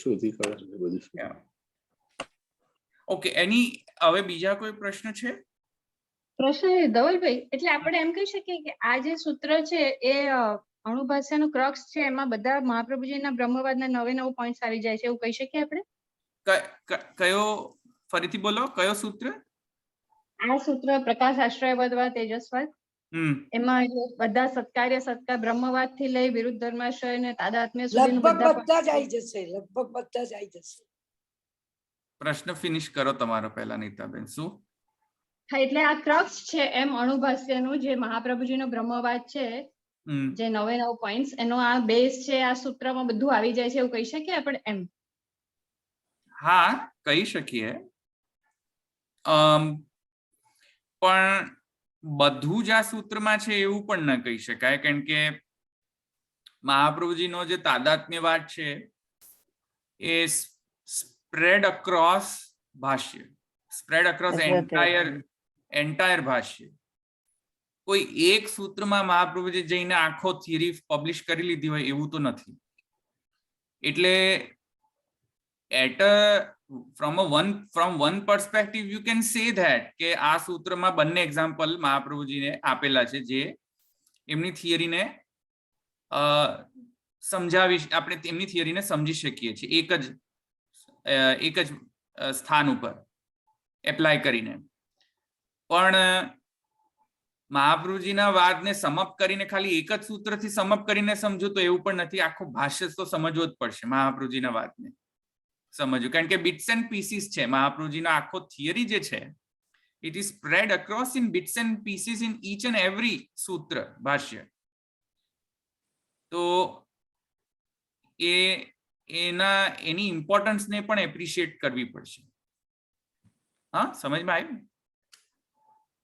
S2: શોધી કાઢે બધું.
S1: Yeah. Okay, હવે બીજા કોઈ પ્રશ્ન છે?
S7: પ્રશ્ન ધવલભાઈ, એટલે આપણે એમ કહી શકીએ કે આ જે સૂત્ર છે એ અણુભાષ્યનું ક્રક્સ છે, એમાં બધા મહાપ્રભુજીના બ્રહ્મવાદના 9 પોઈન્ટ્સ આવી જાય છે, એવું કહી શકીએ આપણે?
S1: કયો, ફરીથી બોલો, કયો સૂત્ર?
S7: આ સૂત્ર પ્રકાશ આશ્રયવાદ તેજસ્વાદ, એમાં બધા સત્કાર્ય બ્રહ્મવાદ થી લઈ વિરુદ્ધ ધર્માશ્રય અને તાદાત્મ્ય સુધીનું
S3: બધા જ આવી જશે, લગભગ બધા જ આવી જશે.
S1: પ્રશ્ન ફિનિશ કરો તમારો પહેલા, નીતાબેન. શું?
S7: હા, એટલે આ ક્રક્સ છે એમ અણુભાષ્યનું જે મહાપ્રભુજીનો બ્રહ્મવાદ છે, જે 9 પોઈન્ટ્સ, એનો આ બેઝ છે, આ સૂત્રમાં બધું આવી જાય છે, એવું કહી શકીએ આપણે એમ?
S1: હા, કહી શકીએ. પણ બધું જ આ સૂત્રમાં છે એવું પણ ન કહી શકાય, કારણ કે મહાપ્રભુજીનો જે તાદાત્મ્યવાદ છે એ સ્પ્રેડ અક્રોસ ભાષ્ય, સ્પ્રેડ અક્રોસ એન્ટાયર ભાષ્ય. કોઈ એક સૂત્રમાં મહાપ્રભુજી જઈને આખો થિયરી પબ્લિશ કરી લીધી હોય એવું તો નથી. એટલે from one perspective you can say that કે આ સૂત્રમાં બંને એક્ઝામ્પલ મહાપ્રભુજીને આપેલા છે જે એમની થિયરીને સમજાવી, આપણે એમની થિયરીને સમજી શકીએ છીએ એક જ સ્થાન ઉપર એપ્લાય કરીને. પણ મહાપ્રભુજીના વાદને સમપ કરીને ખાલી એક જ સૂત્રથી સમપ કરીને સમજો તો એવું પણ નથી. આખું ભાષ્ય તો સમજવો જ પડશે મહાપ્રભુજીના વાદને સમજવું, કારણ કે બિટ્સ એન્ડ પીસીસ છે. મહાપ્રભુજીનો આખો થિયરી જે છે it is spread across in bits and pieces in each and every સૂત્ર ભાષ્ય. તો એની ઇમ્પોર્ટન્સને પણ એપ્રિશિએટ કરવી પડશે. હા, સમજમાં આવ્યું?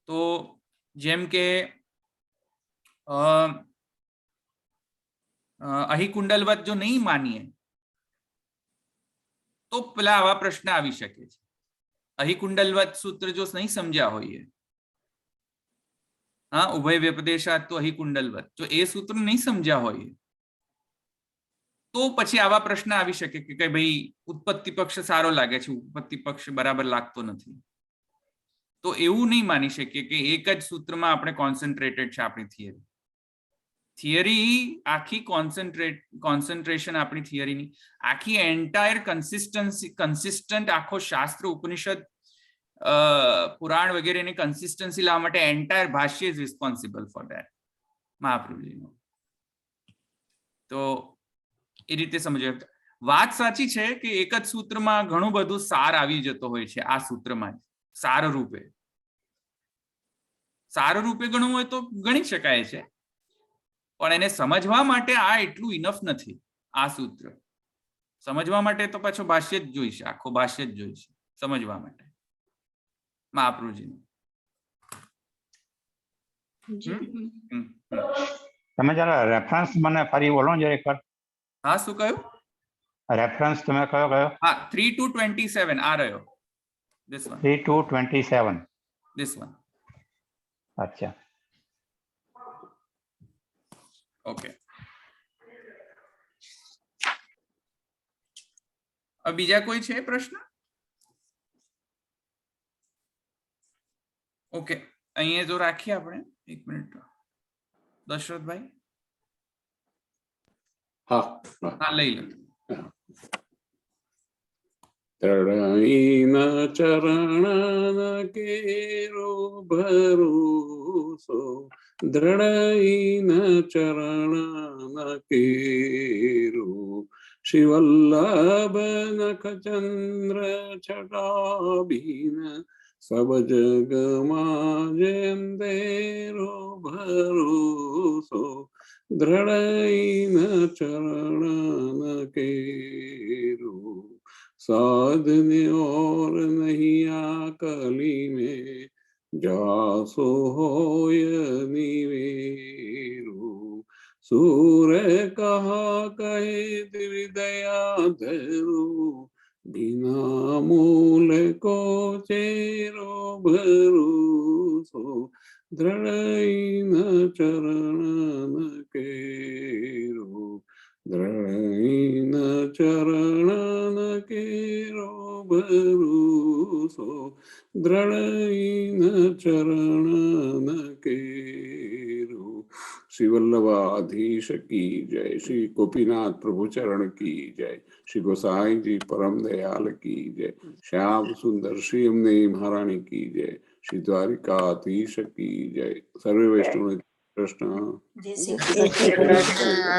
S1: તો જેમ કે અહિકુંડલવત જો નહીં માનીએ તો પેલા આવા પ્રશ્ન આવી શકે છે. અહિકુંડલવત સૂત્ર જો નહીં સમજ્યા હોઈએ, હા, ઉભય વ્યપદેશાત તો અહિકુંડલવત, જો એ સૂત્ર નહીં સમજ્યા હોઈએ તો પછી આવા પ્રશ્ન આવી શકે કે ભાઈ ઉત્પત્તિ પક્ષ સારો લાગે છે, ઉત્પત્તિ પક્ષ બરાબર લાગતો નથી. તો એવું નહીં માની શકીએ કે એક જ સૂત્રમાં આપણે કોન્સન્ટ્રેટેડ છે આપણી થિયરી આખી કોન્સન્ટ્રેશન આપણી થિયરીની આખી એન્ટાયર કન્સિસ્ટન્ટ આખો શાસ્ત્ર ઉપનિષદ પુરાણ વગેરેની કન્સિસ્ટન્સી લાવવા માટે એન્ટાયર ભાષ્ય ઇઝ રિસ્પોન્સિબલ ફોર ધેટ મહાપ્રભુજીનો. તો એ રીતે સમજો. વાત સાચી છે કે એક જ સૂત્રમાં ઘણું બધું સાર આવી જતો હોય છે. આ સૂત્રમાં સાર રૂપે ગણવું હોય તો ગણી શકાય છે, પણ એને સમજવા માટે આ એટલું ઇનફ નથી. આ સૂત્ર સમજવા માટે તો પાછો ભાષ્ય જ જોઈશે, આખો ભાષ્ય જ જોઈશે સમજવા માટે મહાપ્રભુજીનું.
S6: તમે જરા રેફરન્સ મને ફરી બોલો ને જરા એકવાર.
S1: હા, શું કહ્યું?
S6: રેફરન્સ તમે કયો?
S1: હા, 3:27 આ રહ્યો. This one.
S6: 3:27.
S1: This one.
S6: અચ્છા.
S1: ઓકે. બીજા કોઈ છે પ્રશ્ન? ઓકે, અહીંયા જો રાખીએ આપણે. 1 મિનિટ દશરથભાઈ.
S2: હા,
S1: લઈ લો.
S2: તરણીન ચરણ કેરો ભરોસો, દ્રઢઈન ચરણ કેરો, શિવલ્લભ નખ ચંદ્ર છટાબીન, સબ જગમાં જેમ તેરો ભરોસો, દ્રઢઈન ચરણ કેરો, साधने और नहीं आकली में, जासो होय निवेरो, सूर्य कहा कहे त्रिदया धरो, बिना मूल को चेरो भरोसो, दृढ़ चरण केरो, દ્રઢ ચરણ કેરો ભરોસો, દ્રઢ ચરણ કેરો. શ્રી વલ્લભાધીશ કી જય. શ્રી ગોપીનાથ પ્રભુ ચરણ કી જય. શ્રી ગોસાઈજી પરમ દયાલ કી જય. શ્યામ સુંદર શ્રી અમને મહારાણી કી જય. શ્રી દ્વારિકાધીશ કી જય. સર્વે વૈષ્ણવ કૃષ્ણ.
S5: જય શ્રી કૃષ્ણ.